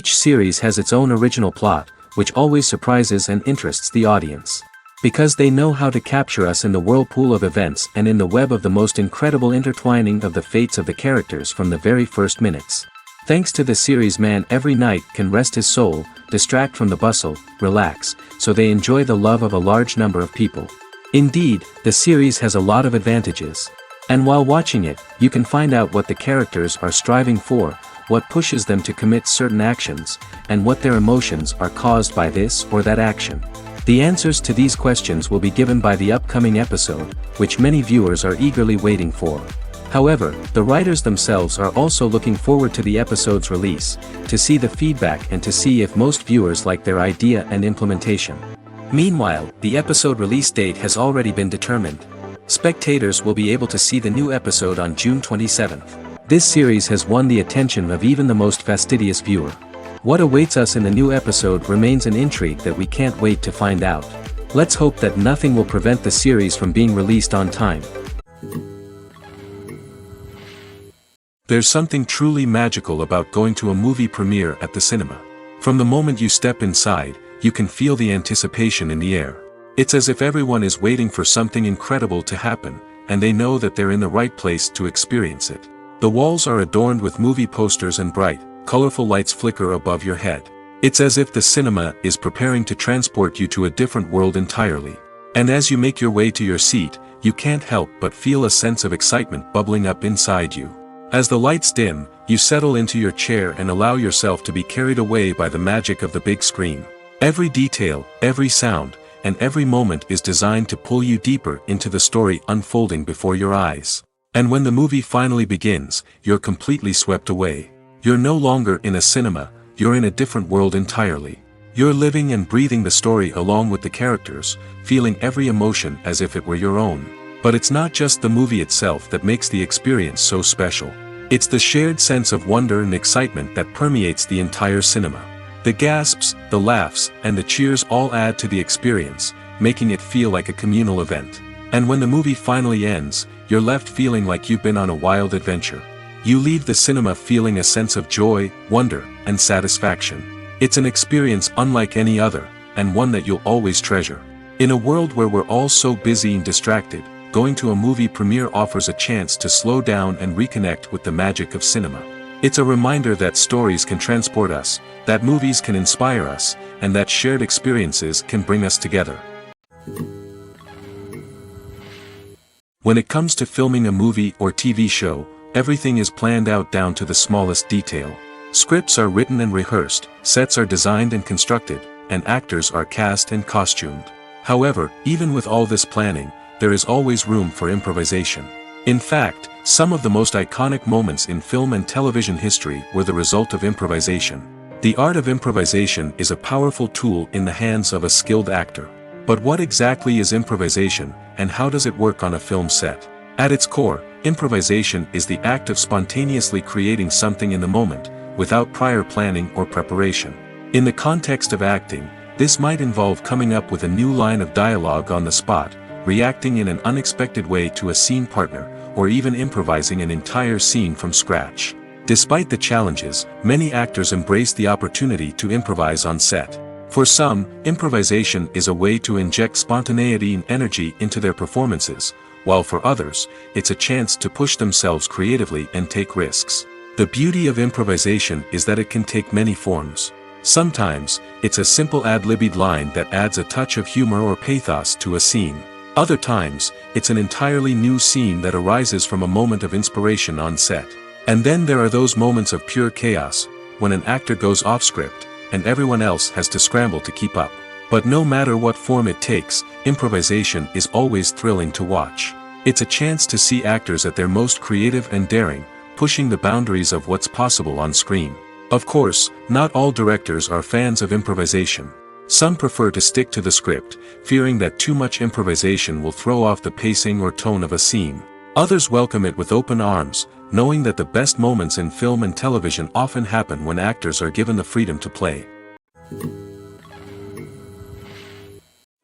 Each series has its own original plot, which always surprises and interests the audience. Because they know how to capture us in the whirlpool of events and in the web of the most incredible intertwining of the fates of the characters from the very first minutes. Thanks to the series, man every night can rest his soul, distract from the bustle, relax, so they enjoy the love of a large number of people. Indeed, the series has a lot of advantages. And while watching it, you can find out what the characters are striving for, what pushes them to commit certain actions, and what their emotions are caused by this or that action. The answers to these questions will be given by the upcoming episode, which many viewers are eagerly waiting for. However, the writers themselves are also looking forward to the episode's release, to see the feedback and to see if most viewers like their idea and implementation. Meanwhile, the episode release date has already been determined. Spectators will be able to see the new episode on June 27th. This series has won the attention of even the most fastidious viewer. What awaits us in the new episode remains an intrigue that we can't wait to find out. Let's hope that nothing will prevent the series from being released on time. There's something truly magical about going to a movie premiere at the cinema. From the moment you step inside, you can feel the anticipation in the air. It's as if everyone is waiting for something incredible to happen, and they know that they're in the right place to experience it. The walls are adorned with movie posters and bright, colorful lights flicker above your head. It's as if the cinema is preparing to transport you to a different world entirely. And as you make your way to your seat, you can't help but feel a sense of excitement bubbling up inside you. As the lights dim, you settle into your chair and allow yourself to be carried away by the magic of the big screen. Every detail, every sound, and every moment is designed to pull you deeper into the story unfolding before your eyes. And when the movie finally begins, you're completely swept away. You're no longer in a cinema, you're in a different world entirely. You're living and breathing the story along with the characters, feeling every emotion as if it were your own. But it's not just the movie itself that makes the experience so special. It's the shared sense of wonder and excitement that permeates the entire cinema. The gasps, the laughs, and the cheers all add to the experience, making it feel like a communal event. And when the movie finally ends, you're left feeling like you've been on a wild adventure. You leave the cinema feeling a sense of joy, wonder, and satisfaction. It's an experience unlike any other, and one that you'll always treasure. In a world where we're all so busy and distracted, going to a movie premiere offers a chance to slow down and reconnect with the magic of cinema. It's a reminder that stories can transport us, that movies can inspire us, and that shared experiences can bring us together. When it comes to filming a movie or TV show, everything is planned out down to the smallest detail. Scripts are written and rehearsed, sets are designed and constructed, and actors are cast and costumed. However, even with all this planning, there is always room for improvisation. In fact, some of the most iconic moments in film and television history were the result of improvisation. The art of improvisation is a powerful tool in the hands of a skilled actor. But what exactly is improvisation, and how does it work on a film set? At its core, improvisation is the act of spontaneously creating something in the moment, without prior planning or preparation. In the context of acting, this might involve coming up with a new line of dialogue on the spot, reacting in an unexpected way to a scene partner, or even improvising an entire scene from scratch. Despite the challenges, many actors embrace the opportunity to improvise on set. For some, improvisation is a way to inject spontaneity and energy into their performances, while for others, it's a chance to push themselves creatively and take risks. The beauty of improvisation is that it can take many forms. Sometimes, it's a simple ad-libbed line that adds a touch of humor or pathos to a scene. Other times, it's an entirely new scene that arises from a moment of inspiration on set. And then there are those moments of pure chaos, when an actor goes off script, and everyone else has to scramble to keep up. But no matter what form it takes, improvisation is always thrilling to watch. It's a chance to see actors at their most creative and daring, pushing the boundaries of what's possible on screen. Of course, not all directors are fans of improvisation. Some prefer to stick to the script, fearing that too much improvisation will throw off the pacing or tone of a scene. Others welcome it with open arms, knowing that the best moments in film and television often happen when actors are given the freedom to play.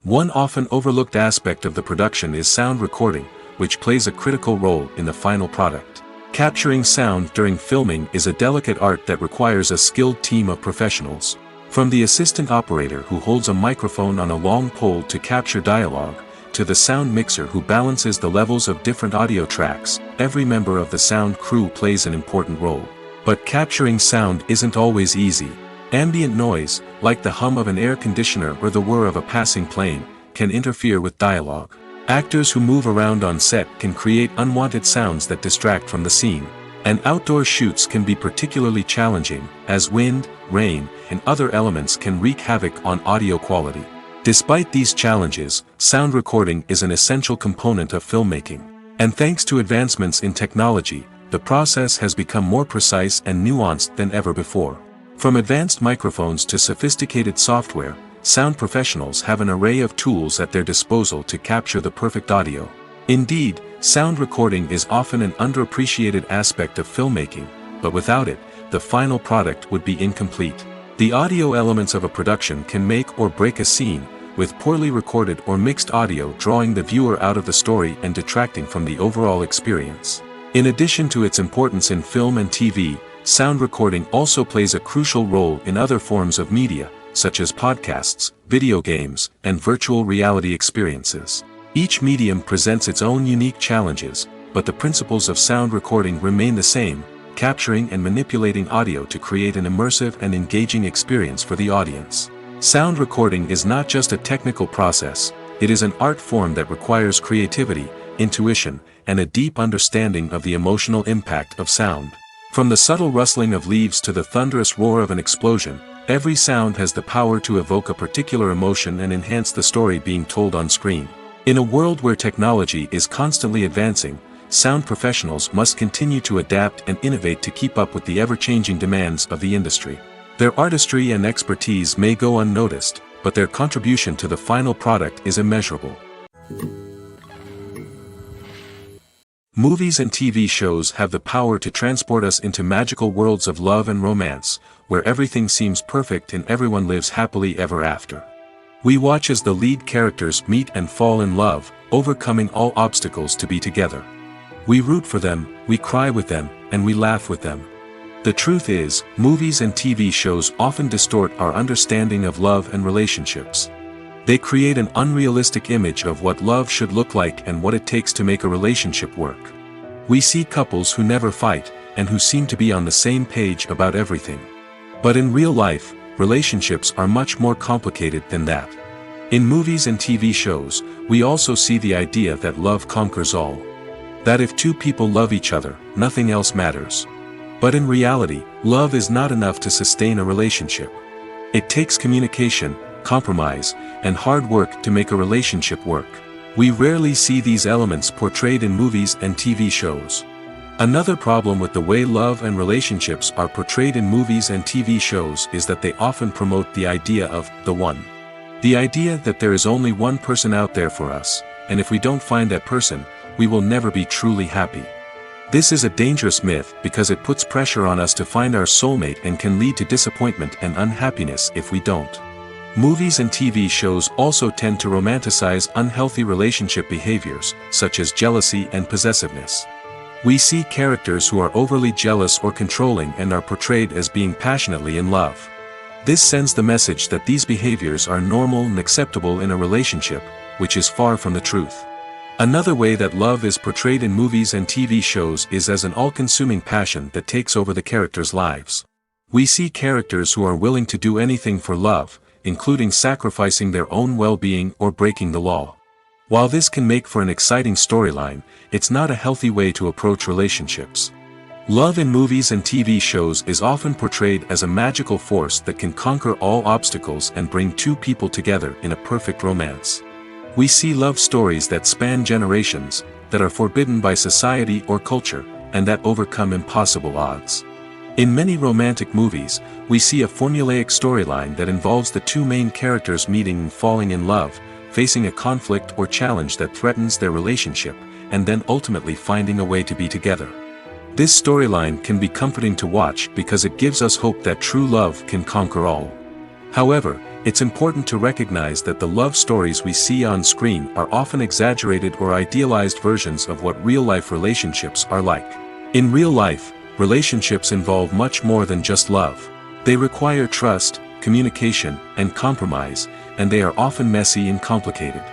One often overlooked aspect of the production is sound recording, which plays a critical role in the final product. Capturing sound during filming is a delicate art that requires a skilled team of professionals. From the assistant operator who holds a microphone on a long pole to capture dialogue, to the sound mixer who balances the levels of different audio tracks, every member of the sound crew plays an important role. But capturing sound isn't always easy. Ambient noise, like the hum of an air conditioner or the whir of a passing plane, can interfere with dialogue. Actors who move around on set can create unwanted sounds that distract from the scene. And outdoor shoots can be particularly challenging, as wind, rain, and other elements can wreak havoc on audio quality. Despite these challenges, sound recording is an essential component of filmmaking. And thanks to advancements in technology, the process has become more precise and nuanced than ever before. From advanced microphones to sophisticated software, sound professionals have an array of tools at their disposal to capture the perfect audio. Indeed, sound recording is often an underappreciated aspect of filmmaking, but without it, the final product would be incomplete. The audio elements of a production can make or break a scene, with poorly recorded or mixed audio drawing the viewer out of the story and detracting from the overall experience. In addition to its importance in film and TV, sound recording also plays a crucial role in other forms of media, such as podcasts, video games, and virtual reality experiences. Each medium presents its own unique challenges, but the principles of sound recording remain the same, capturing and manipulating audio to create an immersive and engaging experience for the audience. Sound recording is not just a technical process, it is an art form that requires creativity, intuition, and a deep understanding of the emotional impact of sound. From the subtle rustling of leaves to the thunderous roar of an explosion, every sound has the power to evoke a particular emotion and enhance the story being told on screen. In a world where technology is constantly advancing, sound professionals must continue to adapt and innovate to keep up with the ever-changing demands of the industry. Their artistry and expertise may go unnoticed, but their contribution to the final product is immeasurable. Movies and TV shows have the power to transport us into magical worlds of love and romance, where everything seems perfect and everyone lives happily ever after. We watch as the lead characters meet and fall in love, overcoming all obstacles to be together. We root for them, we cry with them, and we laugh with them. The truth is, movies and TV shows often distort our understanding of love and relationships. They create an unrealistic image of what love should look like and what it takes to make a relationship work. We see couples who never fight, and who seem to be on the same page about everything. But in real life, relationships are much more complicated than that. In movies and TV shows, we also see the idea that love conquers all. That if two people love each other, nothing else matters. But in reality, love is not enough to sustain a relationship. It takes communication, compromise, and hard work to make a relationship work. We rarely see these elements portrayed in movies and TV shows. Another problem with the way love and relationships are portrayed in movies and TV shows is that they often promote the idea of the one. The idea that there is only one person out there for us, and if we don't find that person, we will never be truly happy. This is a dangerous myth because it puts pressure on us to find our soulmate and can lead to disappointment and unhappiness if we don't. Movies and TV shows also tend to romanticize unhealthy relationship behaviors, such as jealousy and possessiveness. We see characters who are overly jealous or controlling and are portrayed as being passionately in love. This sends the message that these behaviors are normal and acceptable in a relationship, which is far from the truth. Another way that love is portrayed in movies and TV shows is as an all-consuming passion that takes over the characters' lives. We see characters who are willing to do anything for love, including sacrificing their own well-being or breaking the law. While this can make for an exciting storyline, it's not a healthy way to approach relationships. Love in movies and TV shows is often portrayed as a magical force that can conquer all obstacles and bring two people together in a perfect romance. We see love stories that span generations, that are forbidden by society or culture, and that overcome impossible odds. In many romantic movies, we see a formulaic storyline that involves the two main characters meeting and falling in love, facing a conflict or challenge that threatens their relationship, and then ultimately finding a way to be together. This storyline can be comforting to watch because it gives us hope that true love can conquer all. However, it's important to recognize that the love stories we see on screen are often exaggerated or idealized versions of what real-life relationships are like. In real life, relationships involve much more than just love. They require trust, communication, and compromise, and they are often messy and complicated.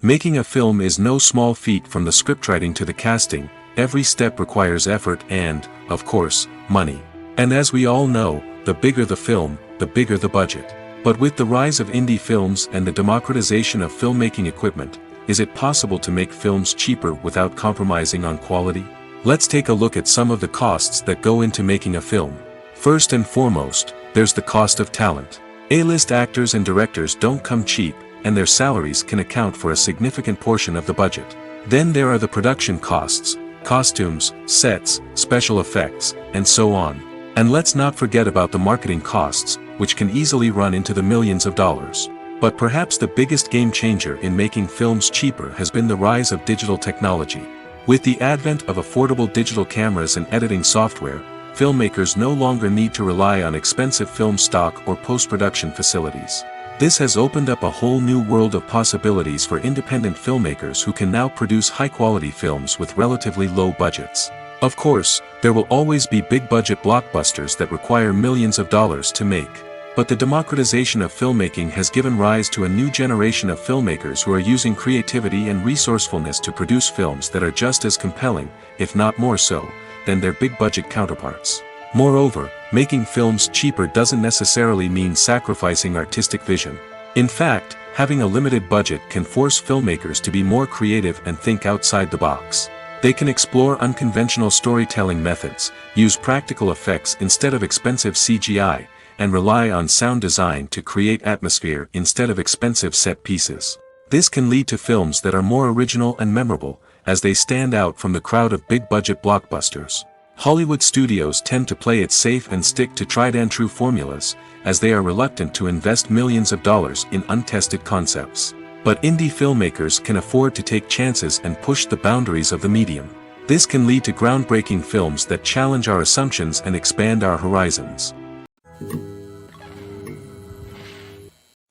Making a film is no small feat. From the scriptwriting to the casting, every step requires effort and, of course, money. And as we all know, the bigger the film, the bigger the budget. But with the rise of indie films and the democratization of filmmaking equipment, is it possible to make films cheaper without compromising on quality? Let's take a look at some of the costs that go into making a film. First and foremost, there's the cost of talent. A-list actors and directors don't come cheap, and their salaries can account for a significant portion of the budget. Then there are the production costs, costumes, sets, special effects, and so on. And let's not forget about the marketing costs, which can easily run into the millions of dollars. But perhaps the biggest game changer in making films cheaper has been the rise of digital technology. With the advent of affordable digital cameras and editing software, filmmakers no longer need to rely on expensive film stock or post-production facilities. This has opened up a whole new world of possibilities for independent filmmakers who can now produce high-quality films with relatively low budgets. Of course, there will always be big-budget blockbusters that require millions of dollars to make. But the democratization of filmmaking has given rise to a new generation of filmmakers who are using creativity and resourcefulness to produce films that are just as compelling, if not more so, than their big-budget counterparts. Moreover, making films cheaper doesn't necessarily mean sacrificing artistic vision. In fact, having a limited budget can force filmmakers to be more creative and think outside the box. They can explore unconventional storytelling methods, use practical effects instead of expensive CGI, and rely on sound design to create atmosphere instead of expensive set pieces. This can lead to films that are more original and memorable, as they stand out from the crowd of big-budget blockbusters. Hollywood studios tend to play it safe and stick to tried-and-true formulas, as they are reluctant to invest millions of dollars in untested concepts. But indie filmmakers can afford to take chances and push the boundaries of the medium. This can lead to groundbreaking films that challenge our assumptions and expand our horizons.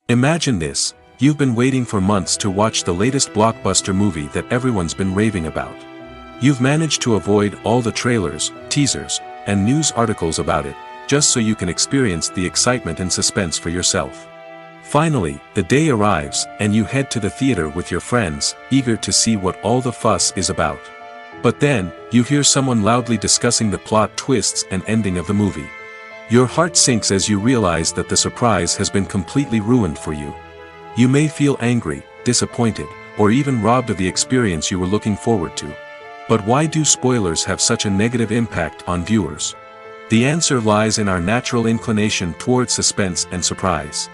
Imagine this: you've been waiting for months to watch the latest blockbuster movie that everyone's been raving about. You've managed to avoid all the trailers, teasers, and news articles about it, just so you can experience the excitement and suspense for yourself. Finally, the day arrives, and you head to the theater with your friends, eager to see what all the fuss is about. But then, you hear someone loudly discussing the plot twists and ending of the movie. Your heart sinks as you realize that the surprise has been completely ruined for you. You may feel angry, disappointed, or even robbed of the experience you were looking forward to. But why do spoilers have such a negative impact on viewers? The answer lies in our natural inclination toward suspense and surprise.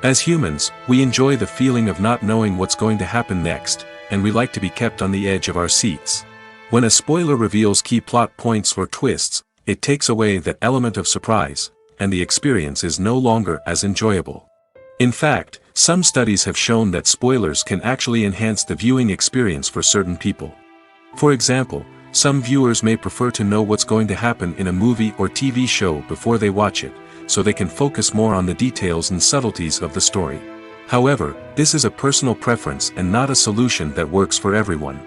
As humans, we enjoy the feeling of not knowing what's going to happen next, and we like to be kept on the edge of our seats. When a spoiler reveals key plot points or twists, it takes away that element of surprise, and the experience is no longer as enjoyable. In fact, some studies have shown that spoilers can actually enhance the viewing experience for certain people. For example, some viewers may prefer to know what's going to happen in a movie or TV show before they watch it, so they can focus more on the details and subtleties of the story. However, this is a personal preference and not a solution that works for everyone.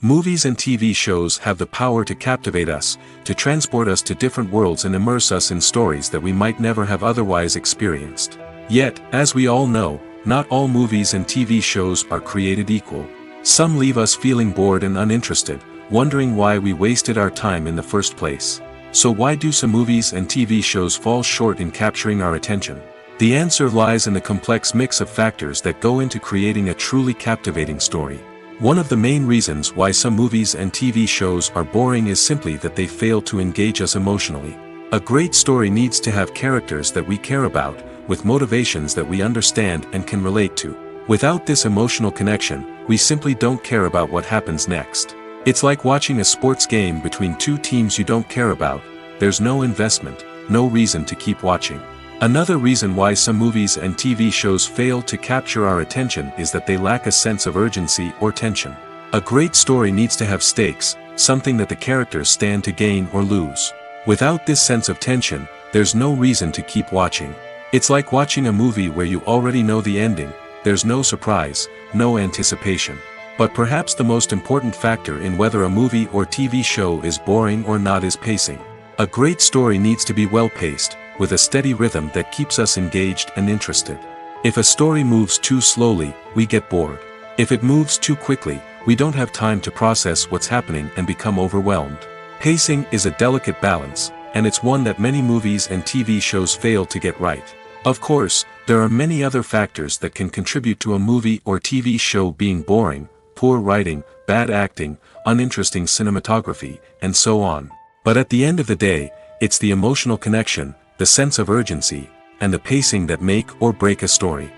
Movies and TV shows have the power to captivate us, to transport us to different worlds and immerse us in stories that we might never have otherwise experienced. Yet, as we all know, not all movies and TV shows are created equal. Some leave us feeling bored and uninterested, wondering why we wasted our time in the first place. So why do some movies and TV shows fall short in capturing our attention? The answer lies in the complex mix of factors that go into creating a truly captivating story. One of the main reasons why some movies and TV shows are boring is simply that they fail to engage us emotionally. A great story needs to have characters that we care about, with motivations that we understand and can relate to. Without this emotional connection, we simply don't care about what happens next. It's like watching a sports game between two teams you don't care about. There's no investment, no reason to keep watching. Another reason why some movies and TV shows fail to capture our attention is that they lack a sense of urgency or tension. A great story needs to have stakes, something that the characters stand to gain or lose. Without this sense of tension, there's no reason to keep watching. It's like watching a movie where you already know the ending, there's no surprise, no anticipation. But perhaps the most important factor in whether a movie or TV show is boring or not is pacing. A great story needs to be well-paced, with a steady rhythm that keeps us engaged and interested. If a story moves too slowly, we get bored. If it moves too quickly, we don't have time to process what's happening and become overwhelmed. Pacing is a delicate balance, and it's one that many movies and TV shows fail to get right. Of course, there are many other factors that can contribute to a movie or TV show being boring: poor writing, bad acting, uninteresting cinematography, and so on. But at the end of the day, it's the emotional connection, the sense of urgency, and the pacing that make or break a story.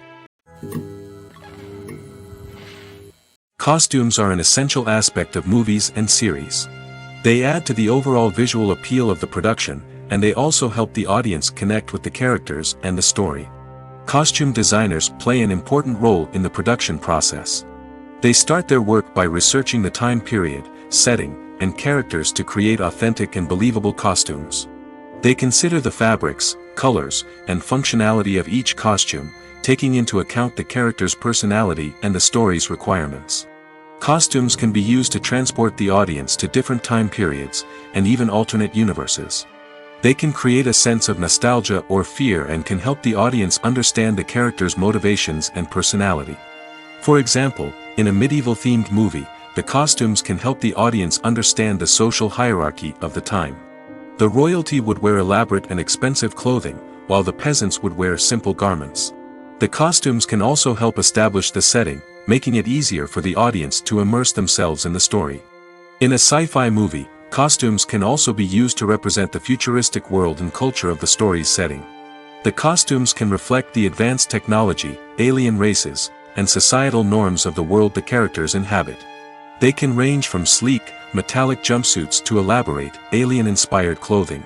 Costumes are an essential aspect of movies and series. They add to the overall visual appeal of the production, and they also help the audience connect with the characters and the story. Costume designers play an important role in the production process. They start their work by researching the time period, setting, and characters to create authentic and believable costumes. They consider the fabrics, colors, and functionality of each costume, taking into account the character's personality and the story's requirements. Costumes can be used to transport the audience to different time periods, and even alternate universes. They can create a sense of nostalgia or fear and can help the audience understand the character's motivations and personality. For example, in a medieval-themed movie, the costumes can help the audience understand the social hierarchy of the time. The royalty would wear elaborate and expensive clothing, while the peasants would wear simple garments. The costumes can also help establish the setting, making it easier for the audience to immerse themselves in the story. In a sci-fi movie, costumes can also be used to represent the futuristic world and culture of the story's setting. The costumes can reflect the advanced technology, alien races, and societal norms of the world the characters inhabit. They can range from sleek, metallic jumpsuits to elaborate, alien-inspired clothing.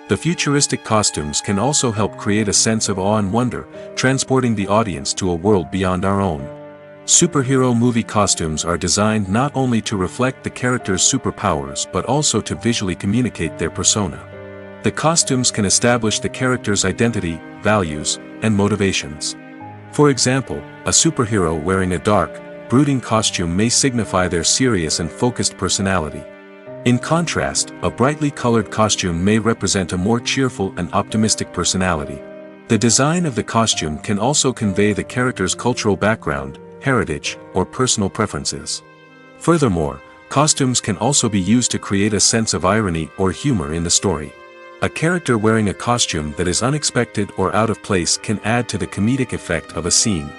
The futuristic costumes can also help create a sense of awe and wonder, transporting the audience to a world beyond our own. Superhero movie costumes are designed not only to reflect the character's superpowers but also to visually communicate their persona. The costumes can establish the character's identity, values, and motivations. For example, a superhero wearing a dark, brooding costume may signify their serious and focused personality. In contrast, a brightly colored costume may represent a more cheerful and optimistic personality. The design of the costume can also convey the character's cultural background, heritage, or personal preferences. Furthermore, costumes can also be used to create a sense of irony or humor in the story. A character wearing a costume that is unexpected or out of place can add to the comedic effect of a scene.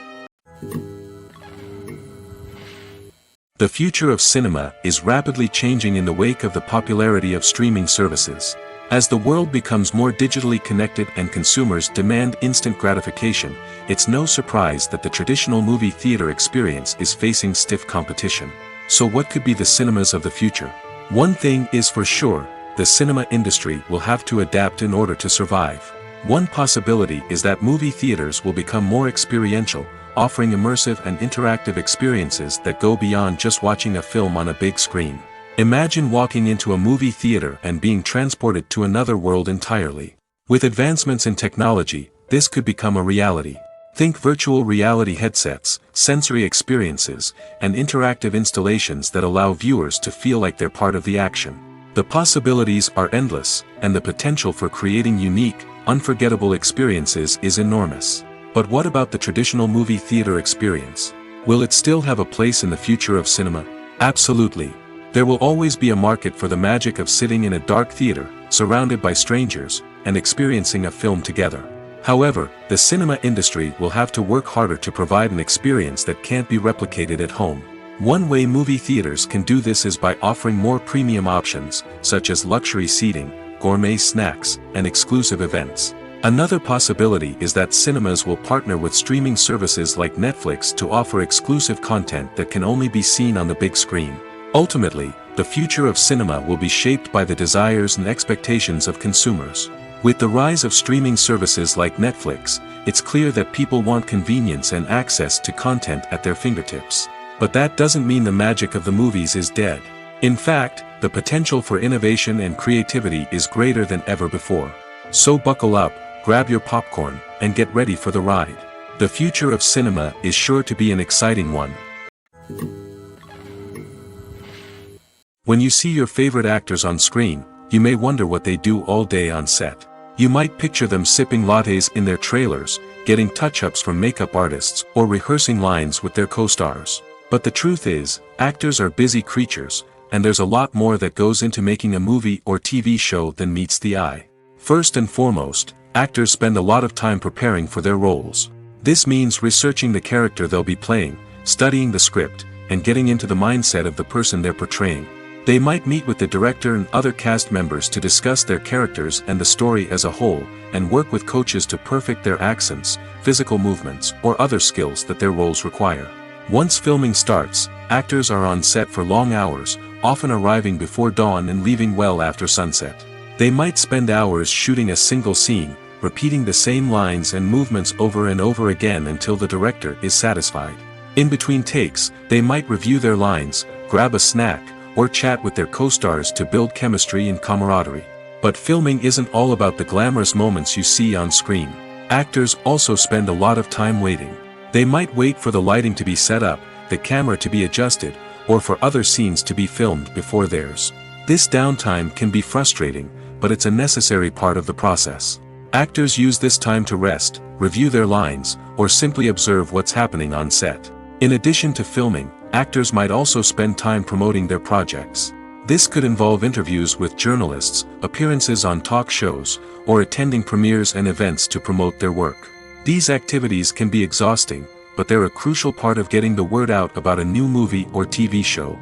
The future of cinema is rapidly changing in the wake of the popularity of streaming services. As the world becomes more digitally connected and consumers demand instant gratification, it's no surprise that the traditional movie theater experience is facing stiff competition. So what could be the cinemas of the future? One thing is for sure, the cinema industry will have to adapt in order to survive. One possibility is that movie theaters will become more experiential, offering immersive and interactive experiences that go beyond just watching a film on a big screen. Imagine walking into a movie theater and being transported to another world entirely. With advancements in technology, this could become a reality. Think virtual reality headsets, sensory experiences, and interactive installations that allow viewers to feel like they're part of the action. The possibilities are endless, and the potential for creating unique, unforgettable experiences is enormous. But what about the traditional movie theater experience? Will it still have a place in the future of cinema? Absolutely. There will always be a market for the magic of sitting in a dark theater, surrounded by strangers, and experiencing a film together. However, the cinema industry will have to work harder to provide an experience that can't be replicated at home. One way movie theaters can do this is by offering more premium options, such as luxury seating, gourmet snacks, and exclusive events. Another possibility is that cinemas will partner with streaming services like Netflix to offer exclusive content that can only be seen on the big screen. Ultimately, the future of cinema will be shaped by the desires and expectations of consumers. With the rise of streaming services like Netflix, it's clear that people want convenience and access to content at their fingertips. But that doesn't mean the magic of the movies is dead. In fact, the potential for innovation and creativity is greater than ever before. So buckle up, grab your popcorn, and get ready for the ride. The future of cinema is sure to be an exciting one. When you see your favorite actors on screen, you may wonder what they do all day on set. You might picture them sipping lattes in their trailers, getting touch-ups from makeup artists, or rehearsing lines with their co-stars. But the truth is, actors are busy creatures, and there's a lot more that goes into making a movie or TV show than meets the eye. First and foremost, actors spend a lot of time preparing for their roles. This means researching the character they'll be playing, studying the script, and getting into the mindset of the person they're portraying. They might meet with the director and other cast members to discuss their characters and the story as a whole, and work with coaches to perfect their accents, physical movements, or other skills that their roles require. Once filming starts, actors are on set for long hours, often arriving before dawn and leaving well after sunset. They might spend hours shooting a single scene, repeating the same lines and movements over and over again until the director is satisfied. In between takes, they might review their lines, grab a snack, or chat with their co-stars to build chemistry and camaraderie. But filming isn't all about the glamorous moments you see on screen. Actors also spend a lot of time waiting. They might wait for the lighting to be set up, the camera to be adjusted, or for other scenes to be filmed before theirs. This downtime can be frustrating, but it's a necessary part of the process. Actors use this time to rest, review their lines, or simply observe what's happening on set. In addition to filming, actors might also spend time promoting their projects. This could involve interviews with journalists, appearances on talk shows, or attending premieres and events to promote their work. These activities can be exhausting, but they're a crucial part of getting the word out about a new movie or TV show.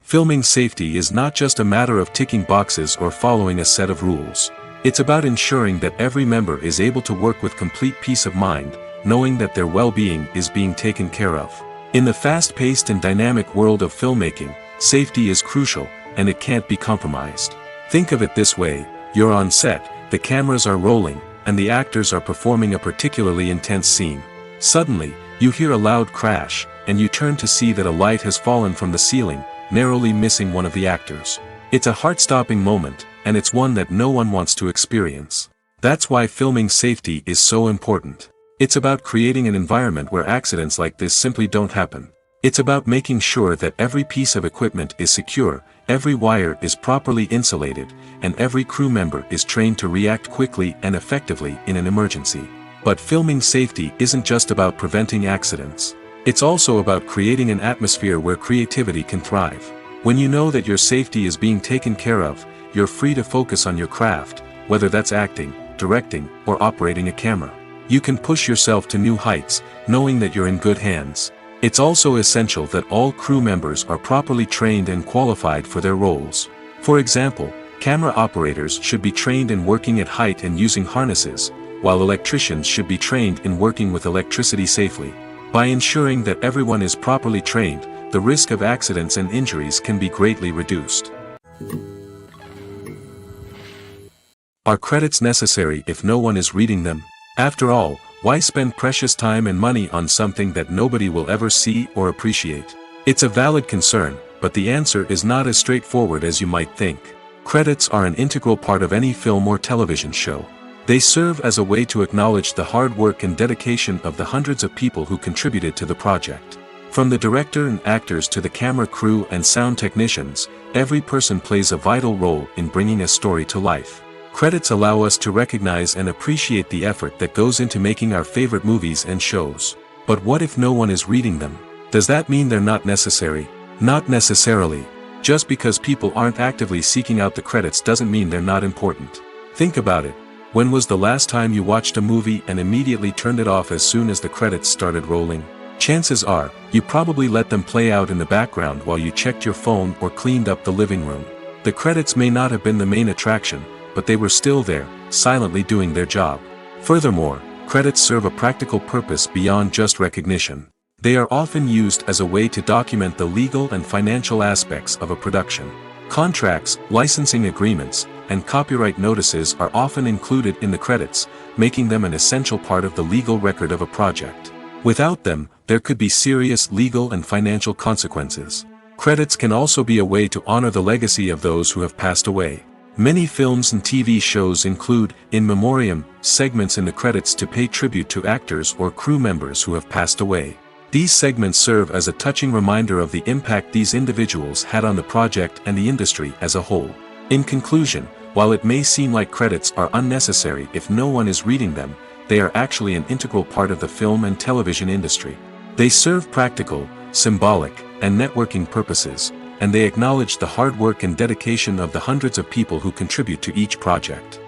Filming safety is not just a matter of ticking boxes or following a set of rules. It's about ensuring that every member is able to work with complete peace of mind, knowing that their well-being is being taken care of. In the fast-paced and dynamic world of filmmaking, safety is crucial, and it can't be compromised. Think of it this way: you're on set, the cameras are rolling, and the actors are performing a particularly intense scene. Suddenly, you hear a loud crash, and you turn to see that a light has fallen from the ceiling, narrowly missing one of the actors. It's a heart-stopping moment, and it's one that no one wants to experience. That's why filming safety is so important. It's about creating an environment where accidents like this simply don't happen. It's about making sure that every piece of equipment is secure, every wire is properly insulated, and every crew member is trained to react quickly and effectively in an emergency. But filming safety isn't just about preventing accidents. It's also about creating an atmosphere where creativity can thrive. When you know that your safety is being taken care of, you're free to focus on your craft, whether that's acting, directing, or operating a camera. You can push yourself to new heights, knowing that you're in good hands. It's also essential that all crew members are properly trained and qualified for their roles. For example, camera operators should be trained in working at height and using harnesses, while electricians should be trained in working with electricity safely. By ensuring that everyone is properly trained, the risk of accidents and injuries can be greatly reduced. Are credits necessary if no one is reading them? After all, why spend precious time and money on something that nobody will ever see or appreciate? It's a valid concern, but the answer is not as straightforward as you might think. Credits are an integral part of any film or television show. They serve as a way to acknowledge the hard work and dedication of the hundreds of people who contributed to the project. From the director and actors to the camera crew and sound technicians, every person plays a vital role in bringing a story to life. Credits allow us to recognize and appreciate the effort that goes into making our favorite movies and shows. But what if no one is reading them? Does that mean they're not necessary? Not necessarily. Just because people aren't actively seeking out the credits doesn't mean they're not important. Think about it. When was the last time you watched a movie and immediately turned it off as soon as the credits started rolling? Chances are, you probably let them play out in the background while you checked your phone or cleaned up the living room. The credits may not have been the main attraction, but they were still there, silently doing their job. Furthermore, credits serve a practical purpose beyond just recognition. They are often used as a way to document the legal and financial aspects of a production. Contracts, licensing agreements, and copyright notices are often included in the credits, making them an essential part of the legal record of a project. Without them, there could be serious legal and financial consequences. Credits can also be a way to honor the legacy of those who have passed away. Many films and TV shows include, in memoriam, segments in the credits to pay tribute to actors or crew members who have passed away. These segments serve as a touching reminder of the impact these individuals had on the project and the industry as a whole. In conclusion, while it may seem like credits are unnecessary if no one is reading them, they are actually an integral part of the film and television industry. They serve practical, symbolic, and networking purposes, and they acknowledge the hard work and dedication of the hundreds of people who contribute to each project.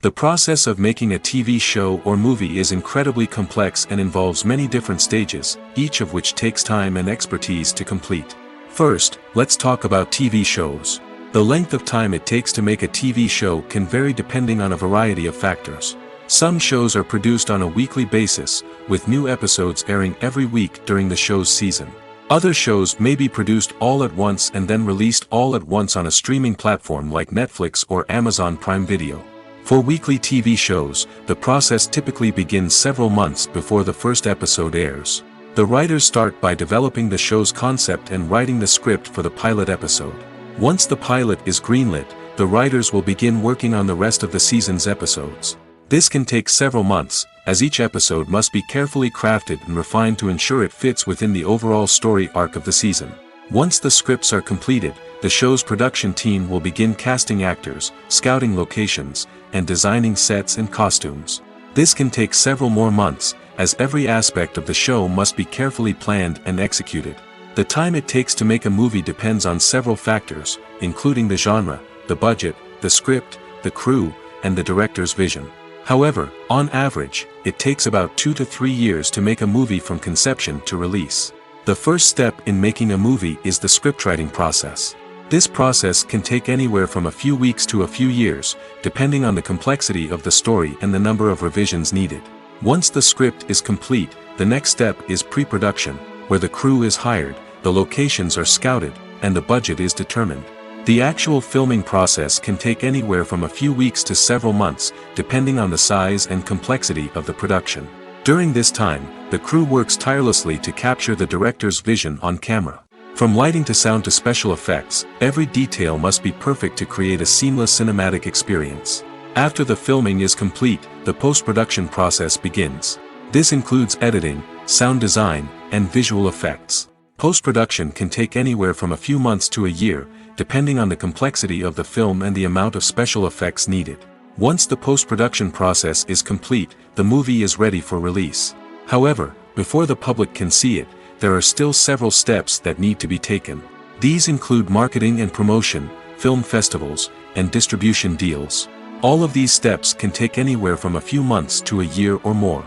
The process of making a TV show or movie is incredibly complex and involves many different stages, each of which takes time and expertise to complete. First, let's talk about TV shows. The length of time it takes to make a TV show can vary depending on a variety of factors. Some shows are produced on a weekly basis, with new episodes airing every week during the show's season. Other shows may be produced all at once and then released all at once on a streaming platform like Netflix or Amazon Prime Video. For weekly TV shows, the process typically begins several months before the first episode airs. The writers start by developing the show's concept and writing the script for the pilot episode. Once the pilot is greenlit, the writers will begin working on the rest of the season's episodes. This can take several months, as each episode must be carefully crafted and refined to ensure it fits within the overall story arc of the season. Once the scripts are completed, the show's production team will begin casting actors, scouting locations, and designing sets and costumes. This can take several more months, as every aspect of the show must be carefully planned and executed. The time it takes to make a movie depends on several factors, including the genre, the budget, the script, the crew, and the director's vision. However, on average, it takes about 2 to 3 years to make a movie from conception to release. The first step in making a movie is the scriptwriting process. This process can take anywhere from a few weeks to a few years, depending on the complexity of the story and the number of revisions needed. Once the script is complete, the next step is pre-production, where the crew is hired, the locations are scouted, and the budget is determined. The actual filming process can take anywhere from a few weeks to several months, depending on the size and complexity of the production. During this time, the crew works tirelessly to capture the director's vision on camera. From lighting to sound to special effects, every detail must be perfect to create a seamless cinematic experience. After the filming is complete, the post-production process begins. This includes editing, sound design, and visual effects. Post-production can take anywhere from a few months to a year, depending on the complexity of the film and the amount of special effects needed. Once the post-production process is complete, the movie is ready for release. However, before the public can see it, there are still several steps that need to be taken. These include marketing and promotion, film festivals, and distribution deals. All of these steps can take anywhere from a few months to a year or more.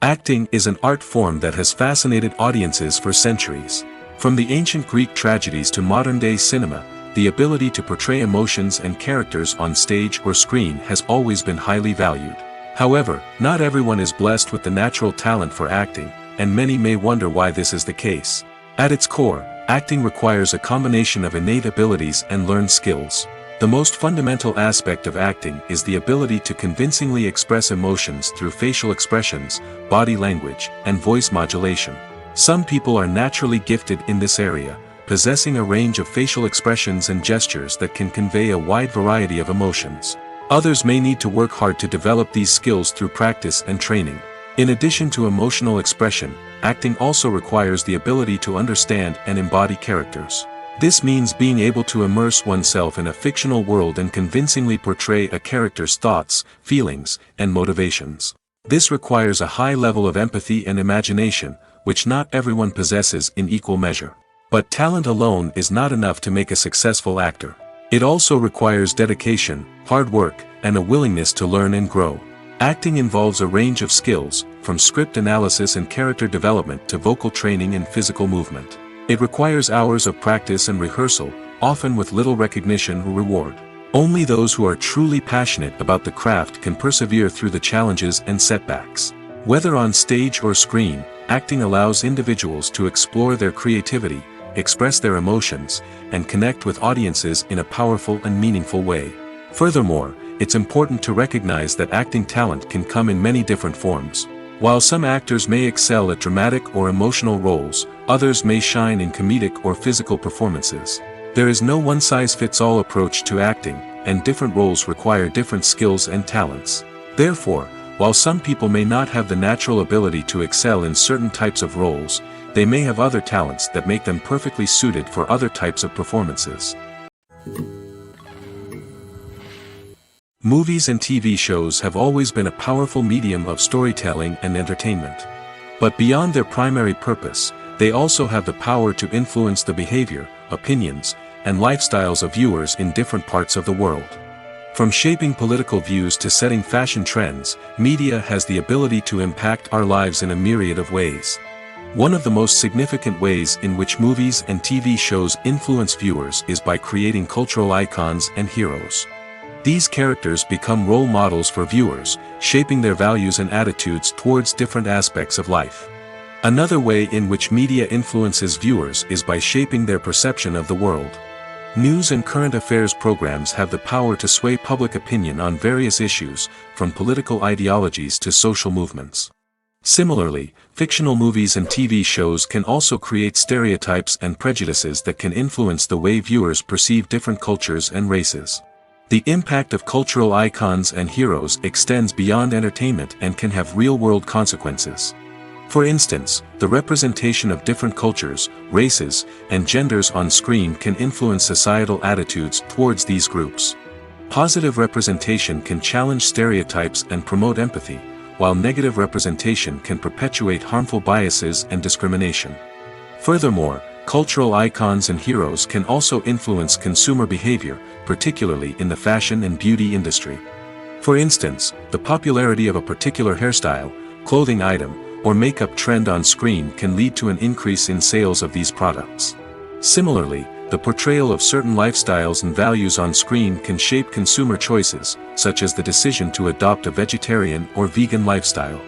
Acting is an art form that has fascinated audiences for centuries. From the ancient Greek tragedies to modern-day cinema, the ability to portray emotions and characters on stage or screen has always been highly valued. However, not everyone is blessed with the natural talent for acting, and many may wonder why this is the case. At its core, acting requires a combination of innate abilities and learned skills. The most fundamental aspect of acting is the ability to convincingly express emotions through facial expressions, body language, and voice modulation. Some people are naturally gifted in this area, possessing a range of facial expressions and gestures that can convey a wide variety of emotions. Others may need to work hard to develop these skills through practice and training. In addition to emotional expression, acting also requires the ability to understand and embody characters. This means being able to immerse oneself in a fictional world and convincingly portray a character's thoughts, feelings, and motivations. This requires a high level of empathy and imagination, which not everyone possesses in equal measure. But talent alone is not enough to make a successful actor. It also requires dedication, hard work, and a willingness to learn and grow. Acting involves a range of skills, from script analysis and character development to vocal training and physical movement. It requires hours of practice and rehearsal, often with little recognition or reward. Only those who are truly passionate about the craft can persevere through the challenges and setbacks. Whether on stage or screen, acting allows individuals to explore their creativity, express their emotions, and connect with audiences in a powerful and meaningful way. Furthermore, it's important to recognize that acting talent can come in many different forms. While some actors may excel at dramatic or emotional roles, Others may shine in comedic or physical performances. There is no one-size-fits-all approach to acting, and different roles require different skills and talents. Therefore, while some people may not have the natural ability to excel in certain types of roles, they may have other talents that make them perfectly suited for other types of performances. Movies and TV shows have always been a powerful medium of storytelling and entertainment. But beyond their primary purpose, they also have the power to influence the behavior, opinions, and lifestyles of viewers in different parts of the world. From shaping political views to setting fashion trends, media has the ability to impact our lives in a myriad of ways. One of the most significant ways in which movies and TV shows influence viewers is by creating cultural icons and heroes. These characters become role models for viewers, shaping their values and attitudes towards different aspects of life. Another way in which media influences viewers is by shaping their perception of the world. News and current affairs programs have the power to sway public opinion on various issues, from political ideologies to social movements. Similarly, fictional movies and TV shows can also create stereotypes and prejudices that can influence the way viewers perceive different cultures and races. The impact of cultural icons and heroes extends beyond entertainment and can have real-world consequences. For instance, the representation of different cultures, races, and genders on screen can influence societal attitudes towards these groups. Positive representation can challenge stereotypes and promote empathy, while negative representation can perpetuate harmful biases and discrimination. Furthermore, cultural icons and heroes can also influence consumer behavior, particularly in the fashion and beauty industry. For instance, the popularity of a particular hairstyle, clothing item, or makeup trend on screen can lead to an increase in sales of these products. Similarly, the portrayal of certain lifestyles and values on screen can shape consumer choices, such as the decision to adopt a vegetarian or vegan lifestyle.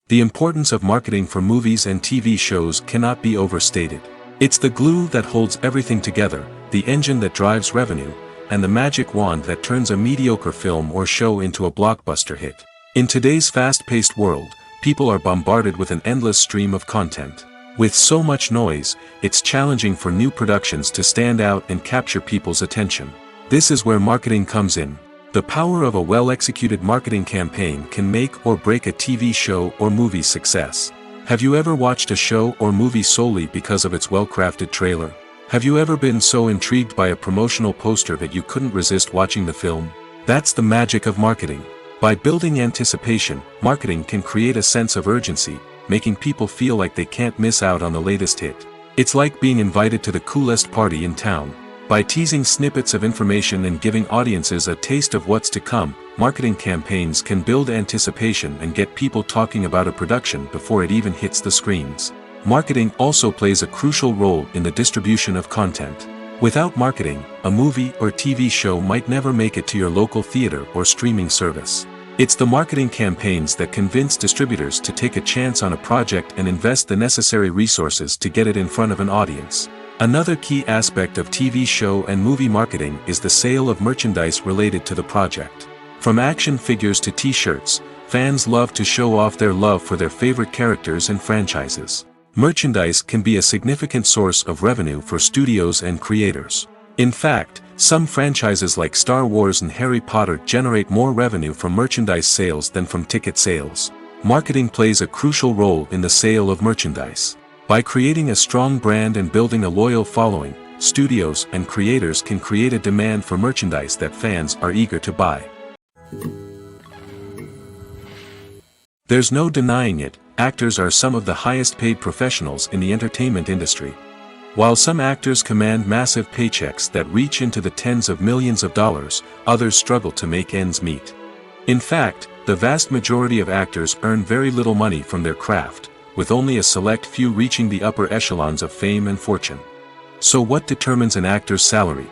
The importance of marketing for movies and TV shows cannot be overstated. It's the glue that holds everything together, the engine that drives revenue, and the magic wand that turns a mediocre film or show into a blockbuster hit. In today's fast-paced world, people are bombarded with an endless stream of content. With so much noise, it's challenging for new productions to stand out and capture people's attention. This is where marketing comes in. The power of a well-executed marketing campaign can make or break a TV show or movie's success. Have you ever watched a show or movie solely because of its well-crafted trailer? Have you ever been so intrigued by a promotional poster that you couldn't resist watching the film? That's the magic of marketing. By building anticipation, marketing can create a sense of urgency, making people feel like they can't miss out on the latest hit. It's like being invited to the coolest party in town. By teasing snippets of information and giving audiences a taste of what's to come, marketing campaigns can build anticipation and get people talking about a production before it even hits the screens. Marketing also plays a crucial role in the distribution of content. Without marketing, a movie or TV show might never make it to your local theater or streaming service. It's the marketing campaigns that convince distributors to take a chance on a project and invest the necessary resources to get it in front of an audience. Another key aspect of TV show and movie marketing is the sale of merchandise related to the project. From action figures to t-shirts, fans love to show off their love for their favorite characters and franchises. Merchandise can be a significant source of revenue for studios and creators. In fact, some franchises like Star Wars and Harry Potter generate more revenue from merchandise sales than from ticket sales. Marketing plays a crucial role in the sale of merchandise. By creating a strong brand and building a loyal following, studios and creators can create a demand for merchandise that fans are eager to buy. There's no denying it, actors are some of the highest paid professionals in the entertainment industry. While some actors command massive paychecks that reach into the tens of millions of dollars, others struggle to make ends meet. In fact, the vast majority of actors earn very little money from their craft, with only a select few reaching the upper echelons of fame and fortune. So what determines an actor's salary?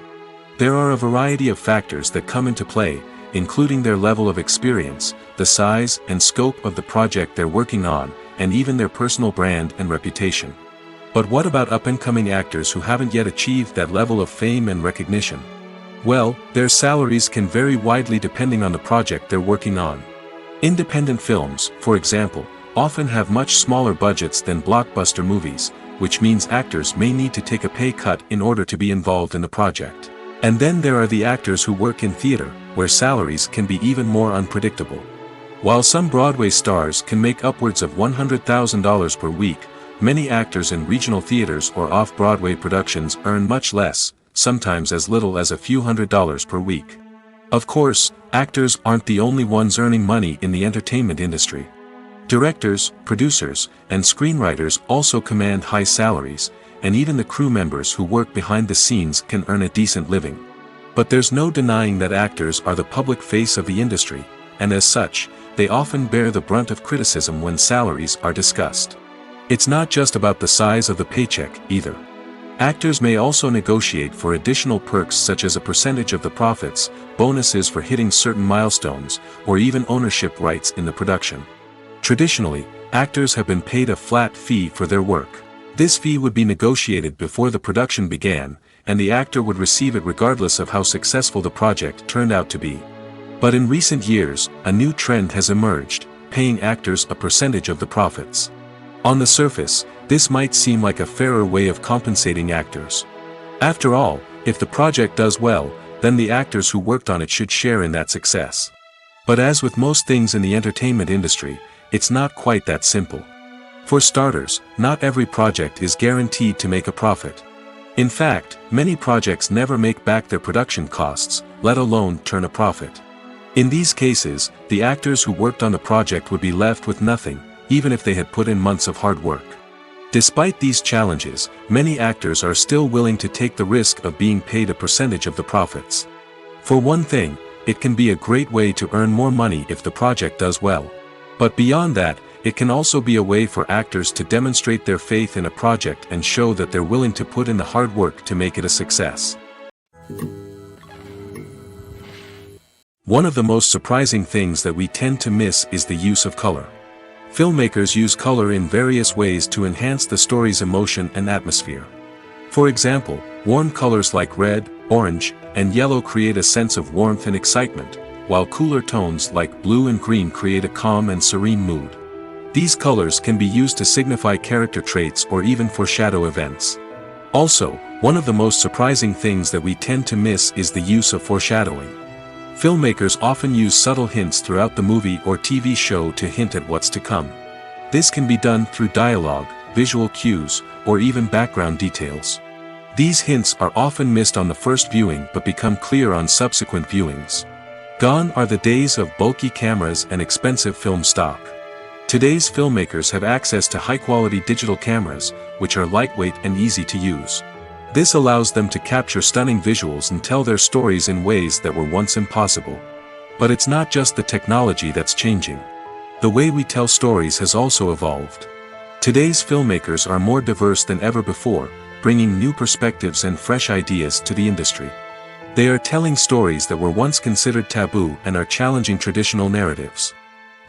There are a variety of factors that come into play, including their level of experience, the size and scope of the project they're working on, and even their personal brand and reputation. But what about up-and-coming actors who haven't yet achieved that level of fame and recognition? Well, their salaries can vary widely depending on the project they're working on. Independent films, for example, often have much smaller budgets than blockbuster movies, which means actors may need to take a pay cut in order to be involved in the project. And then there are the actors who work in theater, where salaries can be even more unpredictable. While some Broadway stars can make upwards of $100,000 per week, many actors in regional theaters or off-Broadway productions earn much less, sometimes as little as a few $100s per week. Of course, actors aren't the only ones earning money in the entertainment industry. Directors, producers, and screenwriters also command high salaries, and even the crew members who work behind the scenes can earn a decent living. But there's no denying that actors are the public face of the industry, and as such, they often bear the brunt of criticism when salaries are discussed. It's not just about the size of the paycheck, either. Actors may also negotiate for additional perks such as a percentage of the profits, bonuses for hitting certain milestones, or even ownership rights in the production. Traditionally, actors have been paid a flat fee for their work. This fee would be negotiated before the production began, and the actor would receive it regardless of how successful the project turned out to be. But in recent years, a new trend has emerged, paying actors a percentage of the profits. On the surface, this might seem like a fairer way of compensating actors. After all, if the project does well, then the actors who worked on it should share in that success. But as with most things in the entertainment industry, it's not quite that simple. For starters, not every project is guaranteed to make a profit. In fact, many projects never make back their production costs, let alone turn a profit. In these cases, the actors who worked on the project would be left with nothing, even if they had put in months of hard work. Despite these challenges, many actors are still willing to take the risk of being paid a percentage of the profits. For one thing, it can be a great way to earn more money if the project does well. But beyond that, it can also be a way for actors to demonstrate their faith in a project and show that they're willing to put in the hard work to make it a success. One of the most surprising things that we tend to miss is the use of color. Filmmakers use color in various ways to enhance the story's emotion and atmosphere. For example, warm colors like red, orange, and yellow create a sense of warmth and excitement, while cooler tones like blue and green create a calm and serene mood. These colors can be used to signify character traits or even foreshadow events. Also, one of the most surprising things that we tend to miss is the use of foreshadowing. Filmmakers often use subtle hints throughout the movie or TV show to hint at what's to come. This can be done through dialogue, visual cues, or even background details. These hints are often missed on the first viewing but become clear on subsequent viewings. Gone are the days of bulky cameras and expensive film stock. Today's filmmakers have access to high-quality digital cameras, which are lightweight and easy to use. This allows them to capture stunning visuals and tell their stories in ways that were once impossible. But it's not just the technology that's changing. The way we tell stories has also evolved. Today's filmmakers are more diverse than ever before, bringing new perspectives and fresh ideas to the industry. They are telling stories that were once considered taboo and are challenging traditional narratives.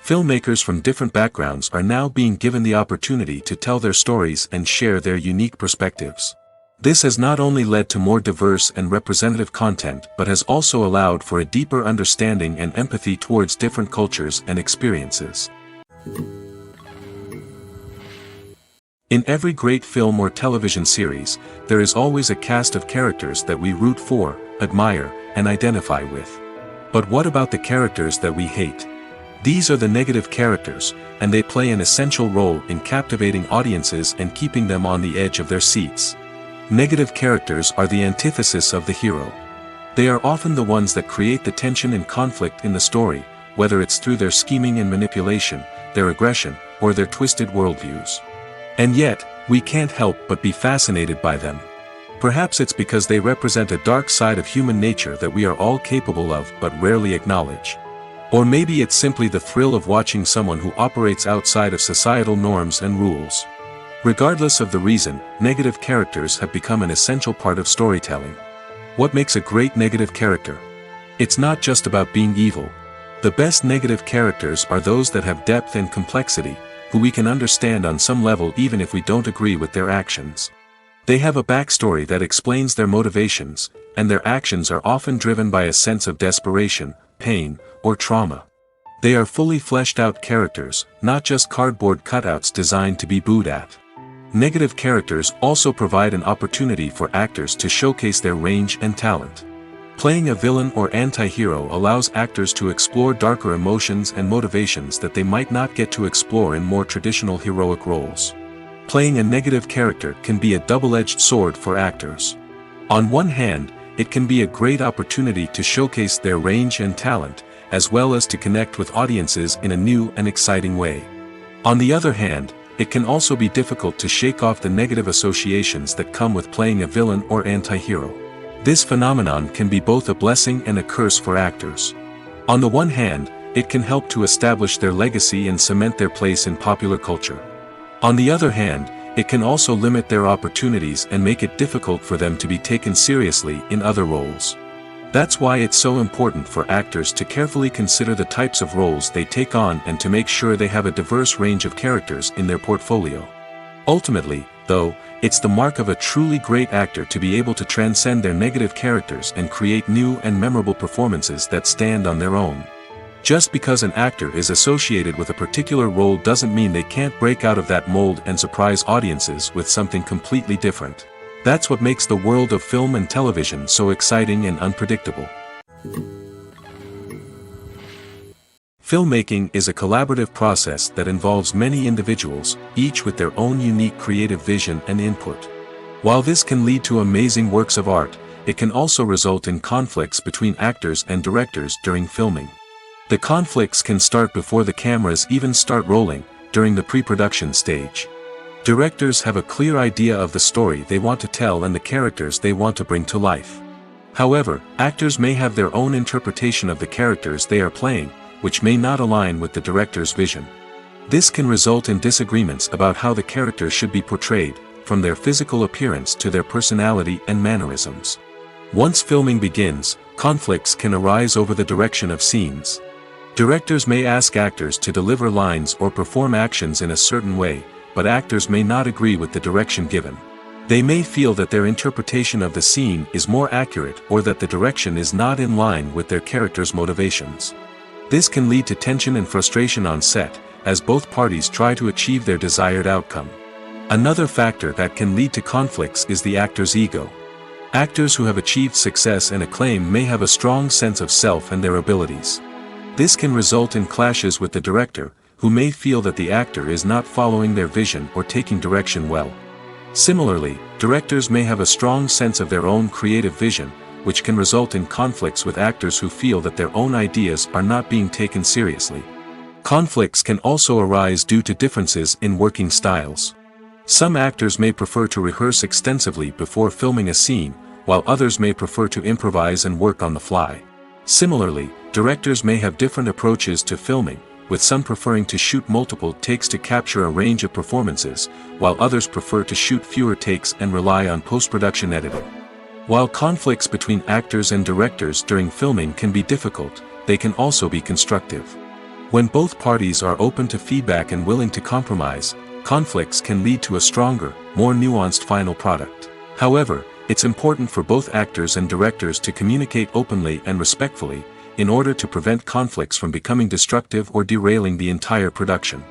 Filmmakers from different backgrounds are now being given the opportunity to tell their stories and share their unique perspectives. This has not only led to more diverse and representative content but has also allowed for a deeper understanding and empathy towards different cultures and experiences. In every great film or television series, there is always a cast of characters that we root for, admire, and identify with. But what about the characters that we hate? These are the negative characters, and they play an essential role in captivating audiences and keeping them on the edge of their seats. Negative characters are the antithesis of the hero. They are often the ones that create the tension and conflict in the story, whether it's through their scheming and manipulation, their aggression, or their twisted worldviews. And yet, we can't help but be fascinated by them. Perhaps it's because they represent a dark side of human nature that we are all capable of but rarely acknowledge. Or maybe it's simply the thrill of watching someone who operates outside of societal norms and rules. Regardless of the reason, negative characters have become an essential part of storytelling. What makes a great negative character? It's not just about being evil. The best negative characters are those that have depth and complexity, who we can understand on some level even if we don't agree with their actions. They have a backstory that explains their motivations, and their actions are often driven by a sense of desperation, pain, or trauma. They are fully fleshed out characters, not just cardboard cutouts designed to be booed at. Negative characters also provide an opportunity for actors to showcase their range and talent. Playing a villain or anti-hero allows actors to explore darker emotions and motivations that they might not get to explore in more traditional heroic roles. Playing a negative character can be a double-edged sword for actors. On one hand, it can be a great opportunity to showcase their range and talent, as well as to connect with audiences in a new and exciting way. On the other hand, it can also be difficult to shake off the negative associations that come with playing a villain or anti-hero. This phenomenon can be both a blessing and a curse for actors. On the one hand, it can help to establish their legacy and cement their place in popular culture. On the other hand, it can also limit their opportunities and make it difficult for them to be taken seriously in other roles. That's why it's so important for actors to carefully consider the types of roles they take on and to make sure they have a diverse range of characters in their portfolio. Ultimately, though, it's the mark of a truly great actor to be able to transcend their negative characters and create new and memorable performances that stand on their own. Just because an actor is associated with a particular role doesn't mean they can't break out of that mold and surprise audiences with something completely different. That's what makes the world of film and television so exciting and unpredictable. Filmmaking is a collaborative process that involves many individuals, each with their own unique creative vision and input. While this can lead to amazing works of art, it can also result in conflicts between actors and directors during filming. The conflicts can start before the cameras even start rolling, during the pre-production stage. Directors have a clear idea of the story they want to tell and the characters they want to bring to life. However, actors may have their own interpretation of the characters they are playing, which may not align with the director's vision. This can result in disagreements about how the characters should be portrayed, from their physical appearance to their personality and mannerisms. Once filming begins, conflicts can arise over the direction of scenes. Directors may ask actors to deliver lines or perform actions in a certain way, but actors may not agree with the direction given. They may feel that their interpretation of the scene is more accurate or that the direction is not in line with their character's motivations. This can lead to tension and frustration on set, as both parties try to achieve their desired outcome. Another factor that can lead to conflicts is the actor's ego. Actors who have achieved success and acclaim may have a strong sense of self and their abilities. This can result in clashes with the director, who may feel that the actor is not following their vision or taking direction well. Similarly, directors may have a strong sense of their own creative vision, which can result in conflicts with actors who feel that their own ideas are not being taken seriously. Conflicts can also arise due to differences in working styles. Some actors may prefer to rehearse extensively before filming a scene, while others may prefer to improvise and work on the fly. Similarly, directors may have different approaches to filming, with some preferring to shoot multiple takes to capture a range of performances, while others prefer to shoot fewer takes and rely on post-production editing. While conflicts between actors and directors during filming can be difficult, they can also be constructive. When both parties are open to feedback and willing to compromise, conflicts can lead to a stronger, more nuanced final product. However, it's important for both actors and directors to communicate openly and respectfully, in order to prevent conflicts from becoming destructive or derailing the entire production.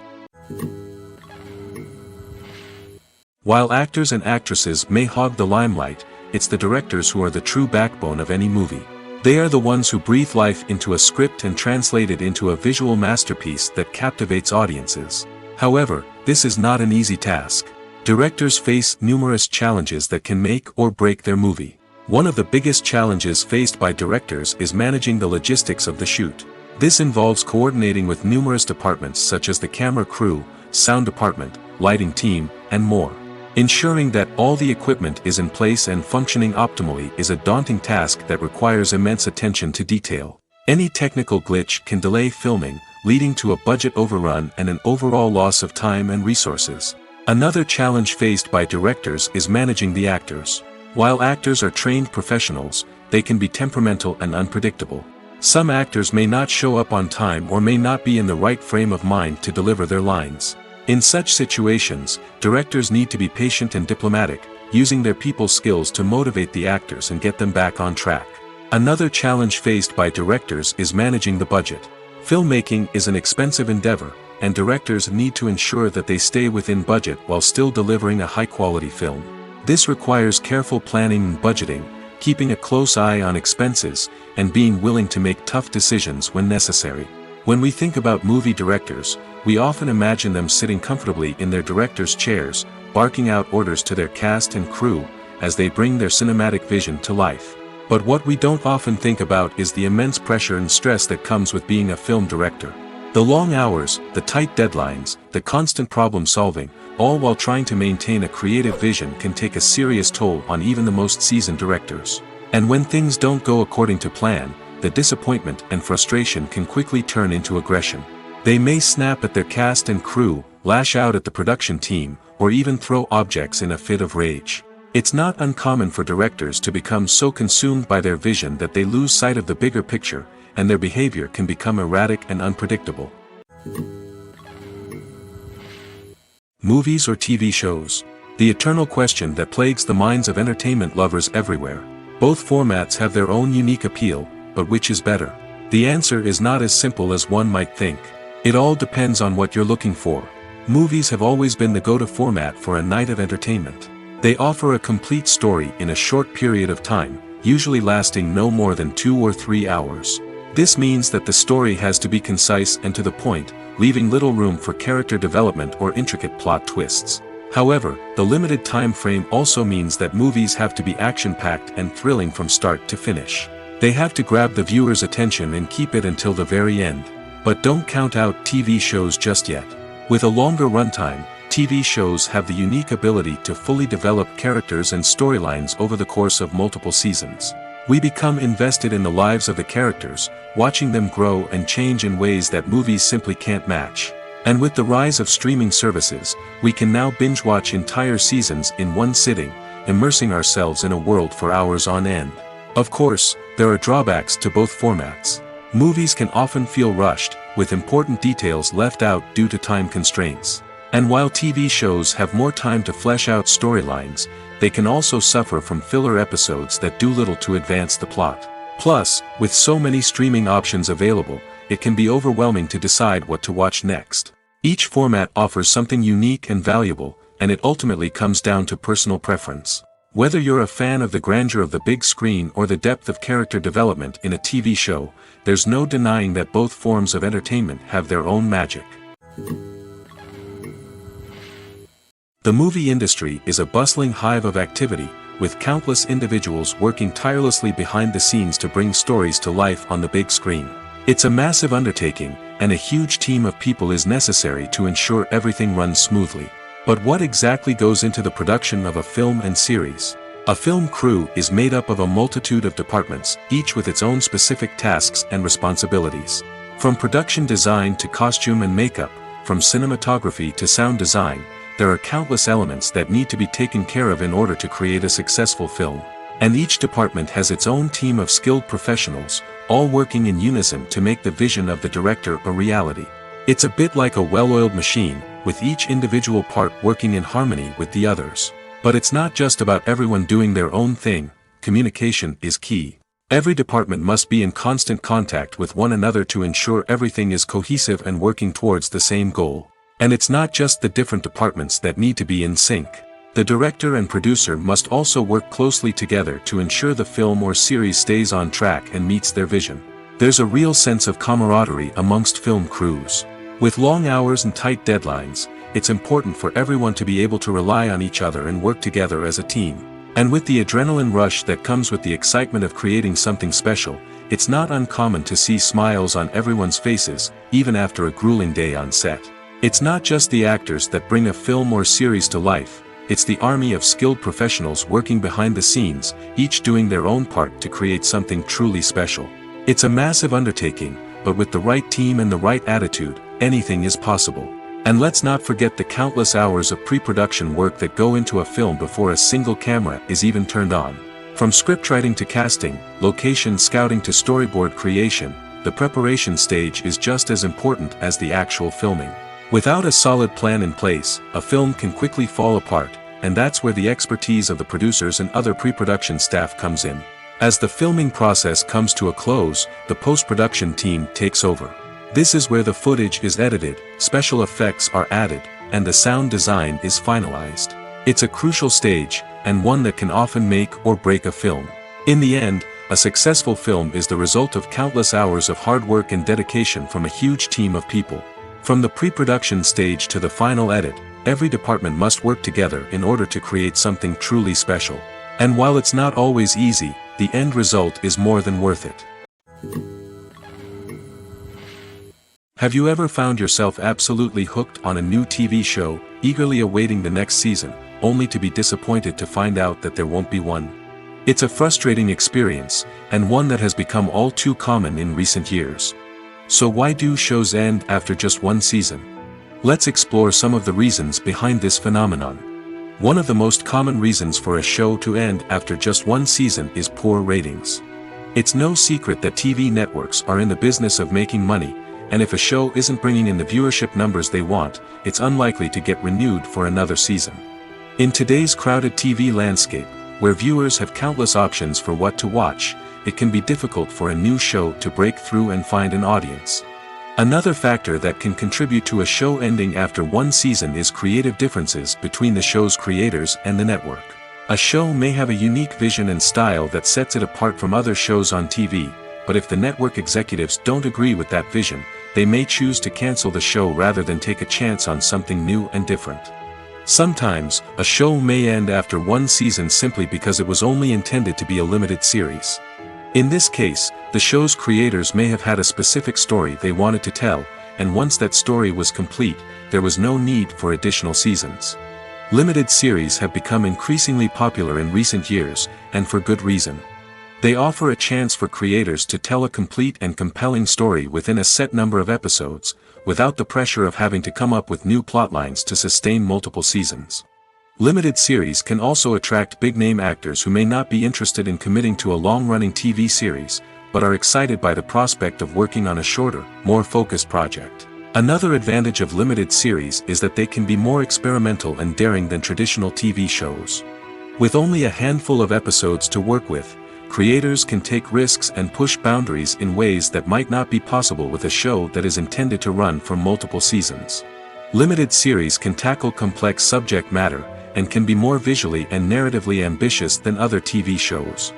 While actors and actresses may hog the limelight, it's the directors who are the true backbone of any movie. They are the ones who breathe life into a script and translate it into a visual masterpiece that captivates audiences. However, this is not an easy task. Directors face numerous challenges that can make or break their movie. One of the biggest challenges faced by directors is managing the logistics of the shoot. This involves coordinating with numerous departments such as the camera crew, sound department, lighting team, and more. Ensuring that all the equipment is in place and functioning optimally is a daunting task that requires immense attention to detail. Any technical glitch can delay filming, leading to a budget overrun and an overall loss of time and resources. Another challenge faced by directors is managing the actors. While actors are trained professionals, they can be temperamental and unpredictable. Some actors may not show up on time or may not be in the right frame of mind to deliver their lines. In such situations, directors need to be patient and diplomatic, using their people skills to motivate the actors and get them back on track. Another challenge faced by directors is managing the budget. Filmmaking is an expensive endeavor, and directors need to ensure that they stay within budget while still delivering a high-quality film. This requires careful planning and budgeting, keeping a close eye on expenses, and being willing to make tough decisions when necessary. When we think about movie directors, we often imagine them sitting comfortably in their director's chairs, barking out orders to their cast and crew, as they bring their cinematic vision to life. But what we don't often think about is the immense pressure and stress that comes with being a film director. The long hours, the tight deadlines, the constant problem solving, all while trying to maintain a creative vision can take a serious toll on even the most seasoned directors. And when things don't go according to plan, the disappointment and frustration can quickly turn into aggression. They may snap at their cast and crew, lash out at the production team, or even throw objects in a fit of rage. It's not uncommon for directors to become so consumed by their vision that they lose sight of the bigger picture, and their behavior can become erratic and unpredictable. Movies or TV shows? The eternal question that plagues the minds of entertainment lovers everywhere. Both formats have their own unique appeal, but which is better? The answer is not as simple as one might think. It all depends on what you're looking for. Movies have always been the go-to format for a night of entertainment. They offer a complete story in a short period of time, usually lasting no more than 2 or 3 hours. This means that the story has to be concise and to the point, leaving little room for character development or intricate plot twists. However, the limited time frame also means that movies have to be action-packed and thrilling from start to finish. They have to grab the viewer's attention and keep it until the very end. But don't count out TV shows just yet. With a longer runtime, TV shows have the unique ability to fully develop characters and storylines over the course of multiple seasons. We become invested in the lives of the characters, watching them grow and change in ways that movies simply can't match. And with the rise of streaming services, we can now binge-watch entire seasons in one sitting, immersing ourselves in a world for hours on end. Of course, there are drawbacks to both formats. Movies can often feel rushed, with important details left out due to time constraints. And while TV shows have more time to flesh out storylines, they can also suffer from filler episodes that do little to advance the plot. Plus, with so many streaming options available, it can be overwhelming to decide what to watch next. Each format offers something unique and valuable, and it ultimately comes down to personal preference. Whether you're a fan of the grandeur of the big screen or the depth of character development in a TV show, there's no denying that both forms of entertainment have their own magic. The movie industry is a bustling hive of activity, with countless individuals working tirelessly behind the scenes to bring stories to life on the big screen. It's a massive undertaking, and a huge team of people is necessary to ensure everything runs smoothly. But what exactly goes into the production of a film and series? A film crew is made up of a multitude of departments, each with its own specific tasks and responsibilities. From production design to costume and makeup, from cinematography to sound design, there are countless elements that need to be taken care of in order to create a successful film. And each department has its own team of skilled professionals, all working in unison to make the vision of the director a reality. It's a bit like a well-oiled machine, with each individual part working in harmony with the others. But it's not just about everyone doing their own thing. Communication is key. Every department must be in constant contact with one another to ensure everything is cohesive and working towards the same goal. And it's not just the different departments that need to be in sync. The director and producer must also work closely together to ensure the film or series stays on track and meets their vision. There's a real sense of camaraderie amongst film crews. With long hours and tight deadlines, it's important for everyone to be able to rely on each other and work together as a team. And with the adrenaline rush that comes with the excitement of creating something special, it's not uncommon to see smiles on everyone's faces, even after a grueling day on set. It's not just the actors that bring a film or series to life, it's the army of skilled professionals working behind the scenes, each doing their own part to create something truly special. It's a massive undertaking, but with the right team and the right attitude, anything is possible. And let's not forget the countless hours of pre-production work that go into a film before a single camera is even turned on. From scriptwriting to casting, location scouting to storyboard creation, the preparation stage is just as important as the actual filming. Without a solid plan in place, a film can quickly fall apart, and that's where the expertise of the producers and other pre-production staff comes in. As the filming process comes to a close, the post-production team takes over. This is where the footage is edited, special effects are added, and the sound design is finalized. It's a crucial stage, and one that can often make or break a film. In the end, a successful film is the result of countless hours of hard work and dedication from a huge team of people. From the pre-production stage to the final edit, every department must work together in order to create something truly special. And while it's not always easy, the end result is more than worth it. Have you ever found yourself absolutely hooked on a new TV show, eagerly awaiting the next season, only to be disappointed to find out that there won't be one? It's a frustrating experience, and one that has become all too common in recent years. So why do shows end after just one season? Let's explore some of the reasons behind this phenomenon. One of the most common reasons for a show to end after just one season is poor ratings. It's no secret that TV networks are in the business of making money, and if a show isn't bringing in the viewership numbers they want, it's unlikely to get renewed for another season. In today's crowded TV landscape, where viewers have countless options for what to watch, it can be difficult for a new show to break through and find an audience. Another factor that can contribute to a show ending after one season is creative differences between the show's creators and the network. A show may have a unique vision and style that sets it apart from other shows on TV, but if the network executives don't agree with that vision, they may choose to cancel the show rather than take a chance on something new and different. Sometimes, a show may end after one season simply because it was only intended to be a limited series. In this case, the show's creators may have had a specific story they wanted to tell, and once that story was complete, there was no need for additional seasons. Limited series have become increasingly popular in recent years, and for good reason. They offer a chance for creators to tell a complete and compelling story within a set number of episodes, without the pressure of having to come up with new plotlines to sustain multiple seasons. Limited series can also attract big-name actors who may not be interested in committing to a long-running TV series, but are excited by the prospect of working on a shorter, more focused project. Another advantage of limited series is that they can be more experimental and daring than traditional TV shows. With only a handful of episodes to work with, creators can take risks and push boundaries in ways that might not be possible with a show that is intended to run for multiple seasons. Limited series can tackle complex subject matter, and can be more visually and narratively ambitious than other TV shows.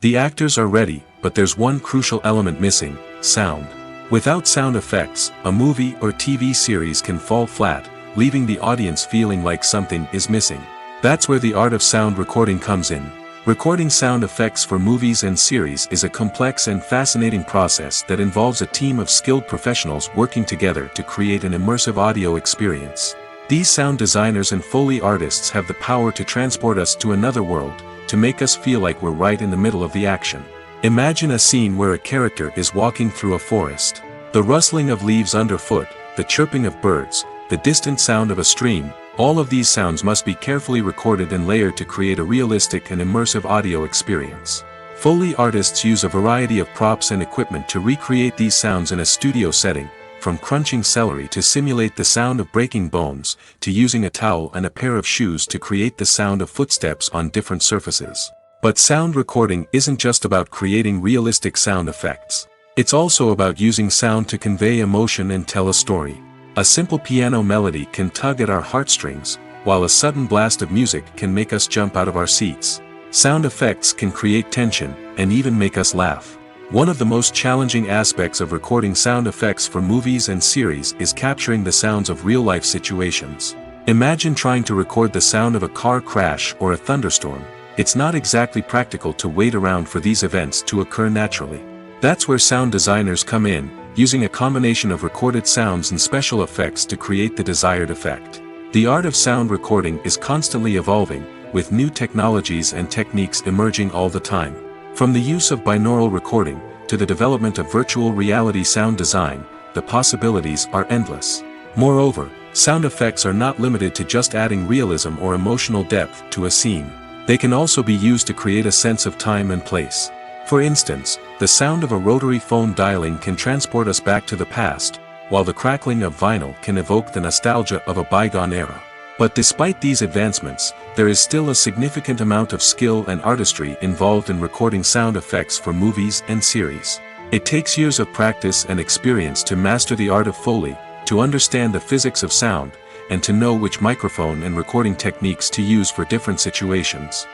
The actors are ready, but there's one crucial element missing: sound. Without sound effects, a movie or TV series can fall flat, leaving the audience feeling like something is missing. That's where the art of sound recording comes in. Recording sound effects for movies and series is a complex and fascinating process that involves a team of skilled professionals working together to create an immersive audio experience. These sound designers and Foley artists have the power to transport us to another world, to make us feel like we're right in the middle of the action. Imagine a scene where a character is walking through a forest. The rustling of leaves underfoot, the chirping of birds, the distant sound of a stream, all of these sounds must be carefully recorded and layered to create a realistic and immersive audio experience. Foley artists use a variety of props and equipment to recreate these sounds in a studio setting, from crunching celery to simulate the sound of breaking bones, to using a towel and a pair of shoes to create the sound of footsteps on different surfaces. But sound recording isn't just about creating realistic sound effects. It's also about using sound to convey emotion and tell a story. A simple piano melody can tug at our heartstrings, while a sudden blast of music can make us jump out of our seats. Sound effects can create tension, and even make us laugh. One of the most challenging aspects of recording sound effects for movies and series is capturing the sounds of real-life situations. Imagine trying to record the sound of a car crash or a thunderstorm. It's not exactly practical to wait around for these events to occur naturally. That's where sound designers come in, using a combination of recorded sounds and special effects to create the desired effect. The art of sound recording is constantly evolving, with new technologies and techniques emerging all the time. From the use of binaural recording, to the development of virtual reality sound design, the possibilities are endless. Moreover, sound effects are not limited to just adding realism or emotional depth to a scene. They can also be used to create a sense of time and place. For instance, the sound of a rotary phone dialing can transport us back to the past, while the crackling of vinyl can evoke the nostalgia of a bygone era. But despite these advancements, there is still a significant amount of skill and artistry involved in recording sound effects for movies and series. It takes years of practice and experience to master the art of Foley, to understand the physics of sound, and to know which microphone and recording techniques to use for different situations.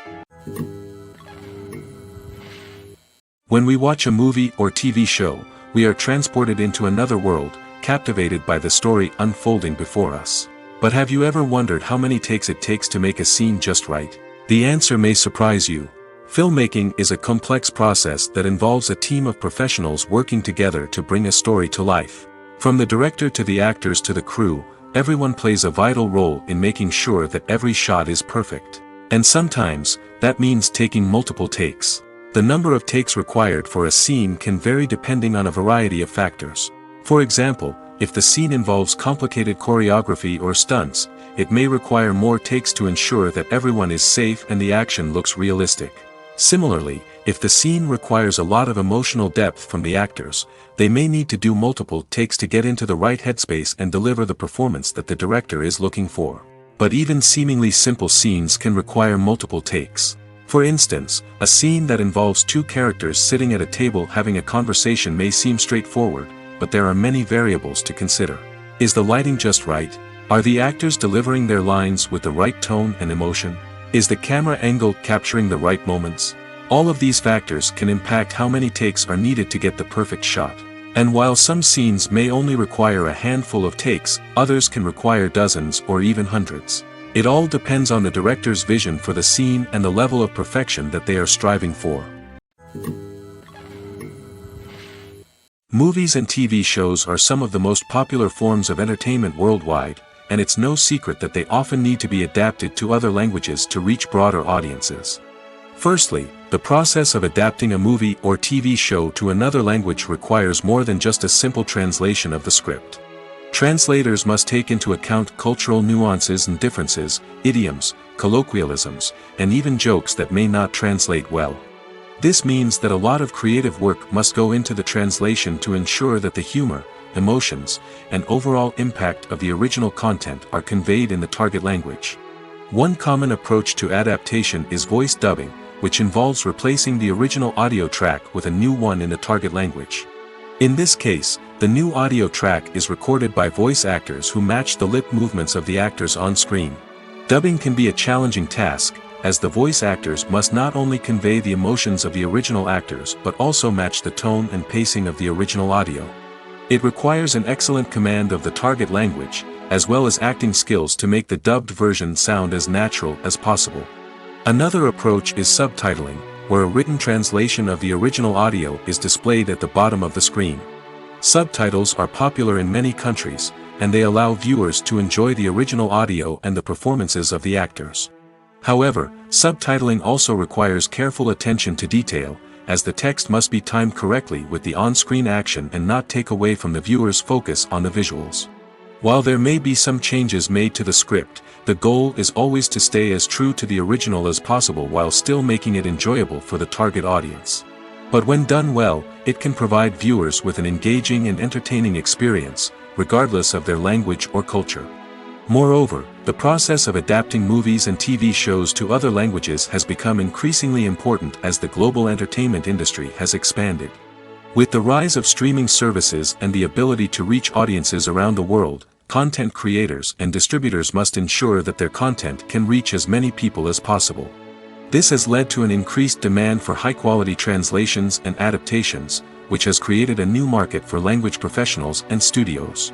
When we watch a movie or TV show, we are transported into another world, captivated by the story unfolding before us. But have you ever wondered how many takes it takes to make a scene just right? The answer may surprise you. Filmmaking is a complex process that involves a team of professionals working together to bring a story to life. From the director to the actors to the crew, everyone plays a vital role in making sure that every shot is perfect. And sometimes, that means taking multiple takes. The number of takes required for a scene can vary depending on a variety of factors. For example, if the scene involves complicated choreography or stunts, it may require more takes to ensure that everyone is safe and the action looks realistic. Similarly, if the scene requires a lot of emotional depth from the actors, they may need to do multiple takes to get into the right headspace and deliver the performance that the director is looking for. But even seemingly simple scenes can require multiple takes. For instance, a scene that involves two characters sitting at a table having a conversation may seem straightforward, but there are many variables to consider. Is the lighting just right? Are the actors delivering their lines with the right tone and emotion? Is the camera angle capturing the right moments? All of these factors can impact how many takes are needed to get the perfect shot. And while some scenes may only require a handful of takes, others can require dozens or even hundreds. It all depends on the director's vision for the scene and the level of perfection that they are striving for. Movies and TV shows are some of the most popular forms of entertainment worldwide, and it's no secret that they often need to be adapted to other languages to reach broader audiences. Firstly, the process of adapting a movie or TV show to another language requires more than just a simple translation of the script. Translators must take into account cultural nuances and differences, idioms, colloquialisms, and even jokes that may not translate well. This means that a lot of creative work must go into the translation to ensure that the humor, emotions, and overall impact of the original content are conveyed in the target language. One common approach to adaptation is voice dubbing, which involves replacing the original audio track with a new one in the target language. In this case, the new audio track is recorded by voice actors who match the lip movements of the actors on screen. Dubbing can be a challenging task, as the voice actors must not only convey the emotions of the original actors but also match the tone and pacing of the original audio. It requires an excellent command of the target language, as well as acting skills to make the dubbed version sound as natural as possible. Another approach is subtitling, where a written translation of the original audio is displayed at the bottom of the screen. Subtitles are popular in many countries, and they allow viewers to enjoy the original audio and the performances of the actors. However, subtitling also requires careful attention to detail, as the text must be timed correctly with the on-screen action and not take away from the viewer's focus on the visuals. While there may be some changes made to the script, the goal is always to stay as true to the original as possible while still making it enjoyable for the target audience. But when done well, it can provide viewers with an engaging and entertaining experience, regardless of their language or culture. Moreover, the process of adapting movies and TV shows to other languages has become increasingly important as the global entertainment industry has expanded. With the rise of streaming services and the ability to reach audiences around the world, content creators and distributors must ensure that their content can reach as many people as possible. This has led to an increased demand for high-quality translations and adaptations, which has created a new market for language professionals and studios.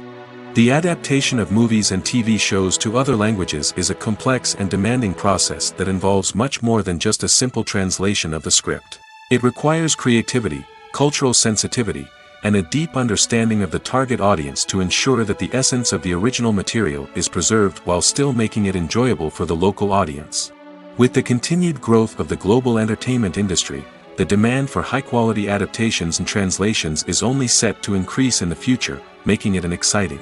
The adaptation of movies and TV shows to other languages is a complex and demanding process that involves much more than just a simple translation of the script. It requires creativity, cultural sensitivity, and a deep understanding of the target audience to ensure that the essence of the original material is preserved while still making it enjoyable for the local audience. With the continued growth of the global entertainment industry, the demand for high-quality adaptations and translations is only set to increase in the future, making it an exciting.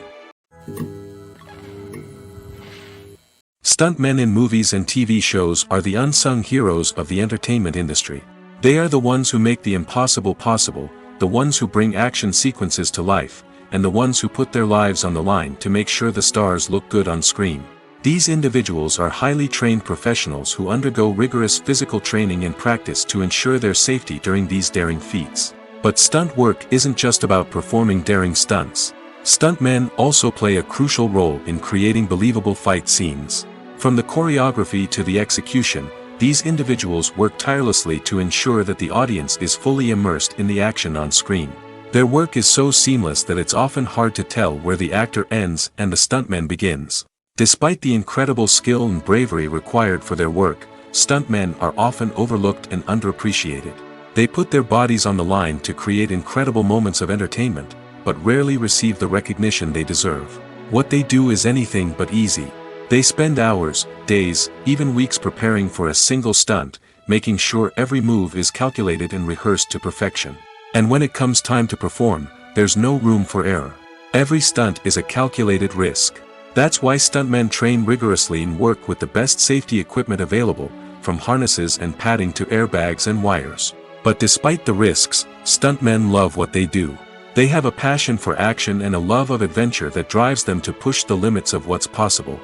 Stuntmen in movies and TV shows are the unsung heroes of the entertainment industry. They are the ones who make the impossible possible, the ones who bring action sequences to life, and the ones who put their lives on the line to make sure the stars look good on screen. These individuals are highly trained professionals who undergo rigorous physical training and practice to ensure their safety during these daring feats. But stunt work isn't just about performing daring stunts. Stuntmen also play a crucial role in creating believable fight scenes. From the choreography to the execution, these individuals work tirelessly to ensure that the audience is fully immersed in the action on screen. Their work is so seamless that it's often hard to tell where the actor ends and the stuntman begins. Despite the incredible skill and bravery required for their work, stuntmen are often overlooked and underappreciated. They put their bodies on the line to create incredible moments of entertainment, but rarely receive the recognition they deserve. What they do is anything but easy. They spend hours, days, even weeks preparing for a single stunt, making sure every move is calculated and rehearsed to perfection. And when it comes time to perform, there's no room for error. Every stunt is a calculated risk. That's why stuntmen train rigorously and work with the best safety equipment available, from harnesses and padding to airbags and wires. But despite the risks, stuntmen love what they do. They have a passion for action and a love of adventure that drives them to push the limits of what's possible.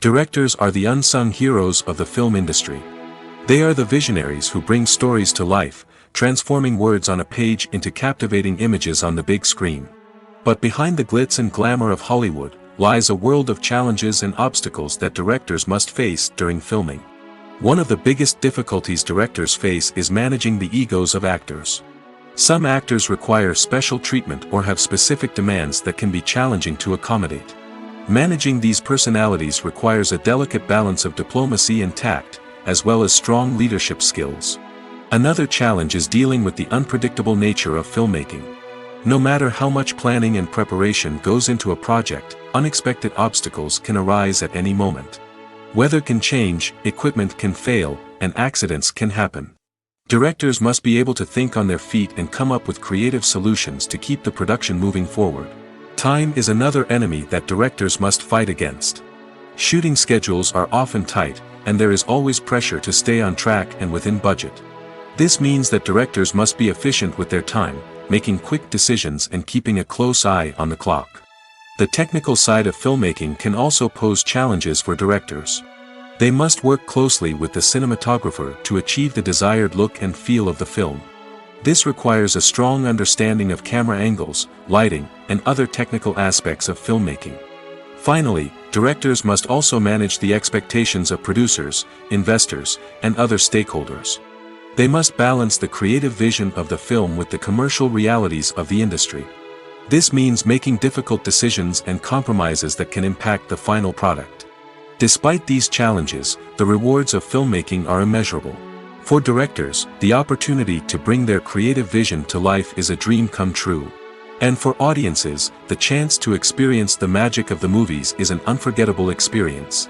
Directors are the unsung heroes of the film industry. They are the visionaries who bring stories to life, transforming words on a page into captivating images on the big screen. But behind the glitz and glamour of Hollywood, lies a world of challenges and obstacles that directors must face during filming. One of the biggest difficulties directors face is managing the egos of actors. Some actors require special treatment or have specific demands that can be challenging to accommodate. Managing these personalities requires a delicate balance of diplomacy and tact, as well as strong leadership skills. Another challenge is dealing with the unpredictable nature of filmmaking. No matter how much planning and preparation goes into a project, unexpected obstacles can arise at any moment. Weather can change, equipment can fail, and accidents can happen. Directors must be able to think on their feet and come up with creative solutions to keep the production moving forward. Time is another enemy that directors must fight against. Shooting schedules are often tight, and there is always pressure to stay on track and within budget. This means that directors must be efficient with their time, making quick decisions and keeping a close eye on the clock. The technical side of filmmaking can also pose challenges for directors. They must work closely with the cinematographer to achieve the desired look and feel of the film. This requires a strong understanding of camera angles, lighting, and other technical aspects of filmmaking. Finally, directors must also manage the expectations of producers, investors, and other stakeholders. They must balance the creative vision of the film with the commercial realities of the industry. This means making difficult decisions and compromises that can impact the final product. Despite these challenges, the rewards of filmmaking are immeasurable. For directors, the opportunity to bring their creative vision to life is a dream come true. And for audiences, the chance to experience the magic of the movies is an unforgettable experience.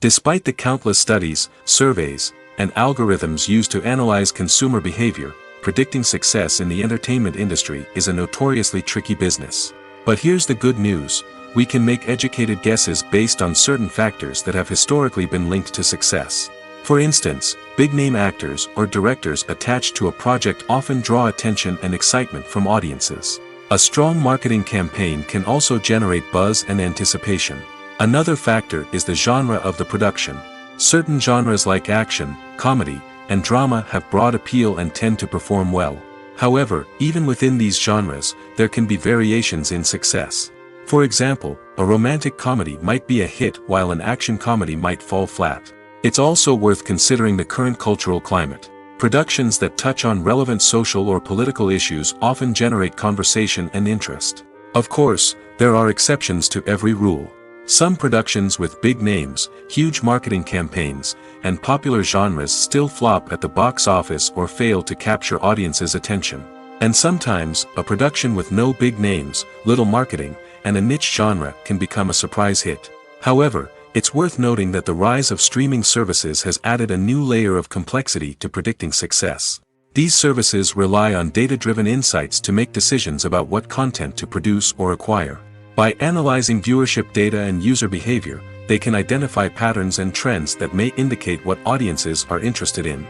Despite the countless studies, surveys, and algorithms used to analyze consumer behavior, predicting success in the entertainment industry is a notoriously tricky business. But here's the good news: we can make educated guesses based on certain factors that have historically been linked to success. For instance, big-name actors or directors attached to a project often draw attention and excitement from audiences. A strong marketing campaign can also generate buzz and anticipation. Another factor is the genre of the production. Certain genres like action, comedy, and drama have broad appeal and tend to perform well. However, even within these genres, there can be variations in success. For example, a romantic comedy might be a hit while an action comedy might fall flat. It's also worth considering the current cultural climate. Productions that touch on relevant social or political issues often generate conversation and interest. Of course, there are exceptions to every rule. Some productions with big names, huge marketing campaigns, and popular genres still flop at the box office or fail to capture audiences' attention. And sometimes, a production with no big names, little marketing, and a niche genre can become a surprise hit. However, it's worth noting that the rise of streaming services has added a new layer of complexity to predicting success. These services rely on data-driven insights to make decisions about what content to produce or acquire. By analyzing viewership data and user behavior, they can identify patterns and trends that may indicate what audiences are interested in.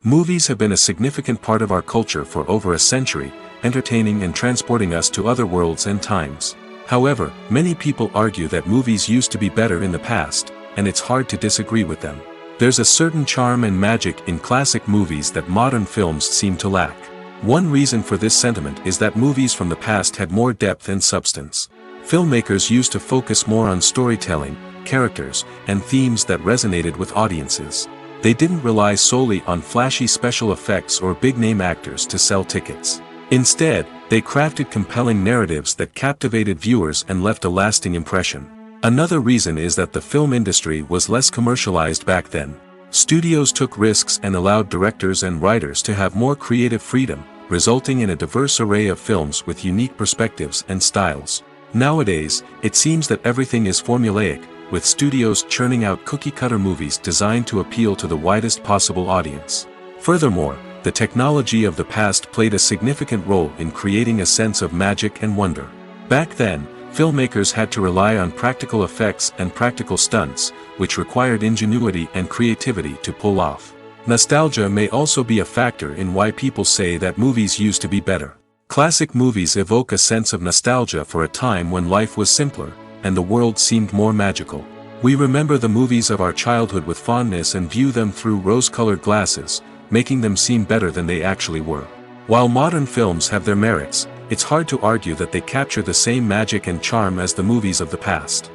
Movies have been a significant part of our culture for over a century, entertaining and transporting us to other worlds and times. However, many people argue that movies used to be better in the past, and it's hard to disagree with them. There's a certain charm and magic in classic movies that modern films seem to lack. One reason for this sentiment is that movies from the past had more depth and substance. Filmmakers used to focus more on storytelling, characters, and themes that resonated with audiences. They didn't rely solely on flashy special effects or big-name actors to sell tickets. Instead, they crafted compelling narratives that captivated viewers and left a lasting impression. Another reason is that the film industry was less commercialized back then. Studios took risks and allowed directors and writers to have more creative freedom, resulting in a diverse array of films with unique perspectives and styles. Nowadays, it seems that everything is formulaic, with studios churning out cookie-cutter movies designed to appeal to the widest possible audience. Furthermore, the technology of the past played a significant role in creating a sense of magic and wonder. Back then, filmmakers had to rely on practical effects and practical stunts, which required ingenuity and creativity to pull off. Nostalgia may also be a factor in why people say that movies used to be better. Classic movies evoke a sense of nostalgia for a time when life was simpler, and the world seemed more magical. We remember the movies of our childhood with fondness and view them through rose-colored glasses, making them seem better than they actually were. While modern films have their merits, it's hard to argue that they capture the same magic and charm as the movies of the past.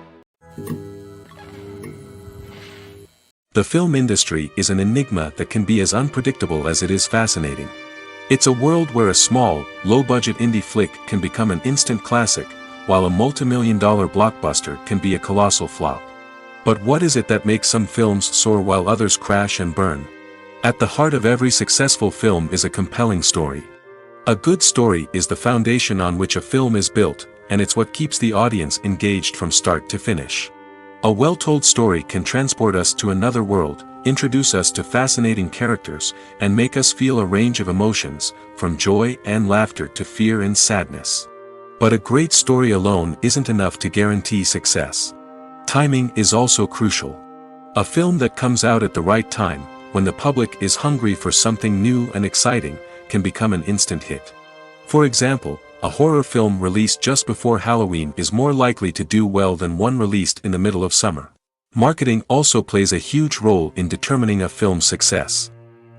The film industry is an enigma that can be as unpredictable as it is fascinating. It's a world where a small, low-budget indie flick can become an instant classic, while a multi-million-dollar blockbuster can be a colossal flop. But what is it that makes some films soar while others crash and burn? At the heart of every successful film is a compelling story. A good story is the foundation on which a film is built, and it's what keeps the audience engaged from start to finish. A well-told story can transport us to another world, introduce us to fascinating characters, and make us feel a range of emotions, from joy and laughter to fear and sadness. But a great story alone isn't enough to guarantee success. Timing is also crucial. A film that comes out at the right time, when the public is hungry for something new and exciting, can become an instant hit. For example, a horror film released just before Halloween is more likely to do well than one released in the middle of summer. Marketing also plays a huge role in determining a film's success.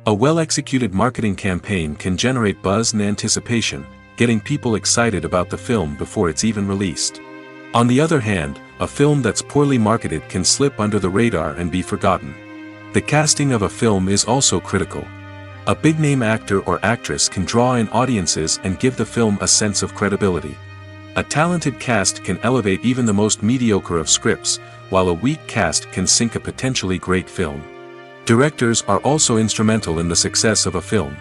A well-executed marketing campaign can generate buzz and anticipation, getting people excited about the film before it's even released. On the other hand, a film that's poorly marketed can slip under the radar and be forgotten. The casting of a film is also critical. A big-name actor or actress can draw in audiences and give the film a sense of credibility. A talented cast can elevate even the most mediocre of scripts, while a weak cast can sink a potentially great film. Directors are also instrumental in the success of a film.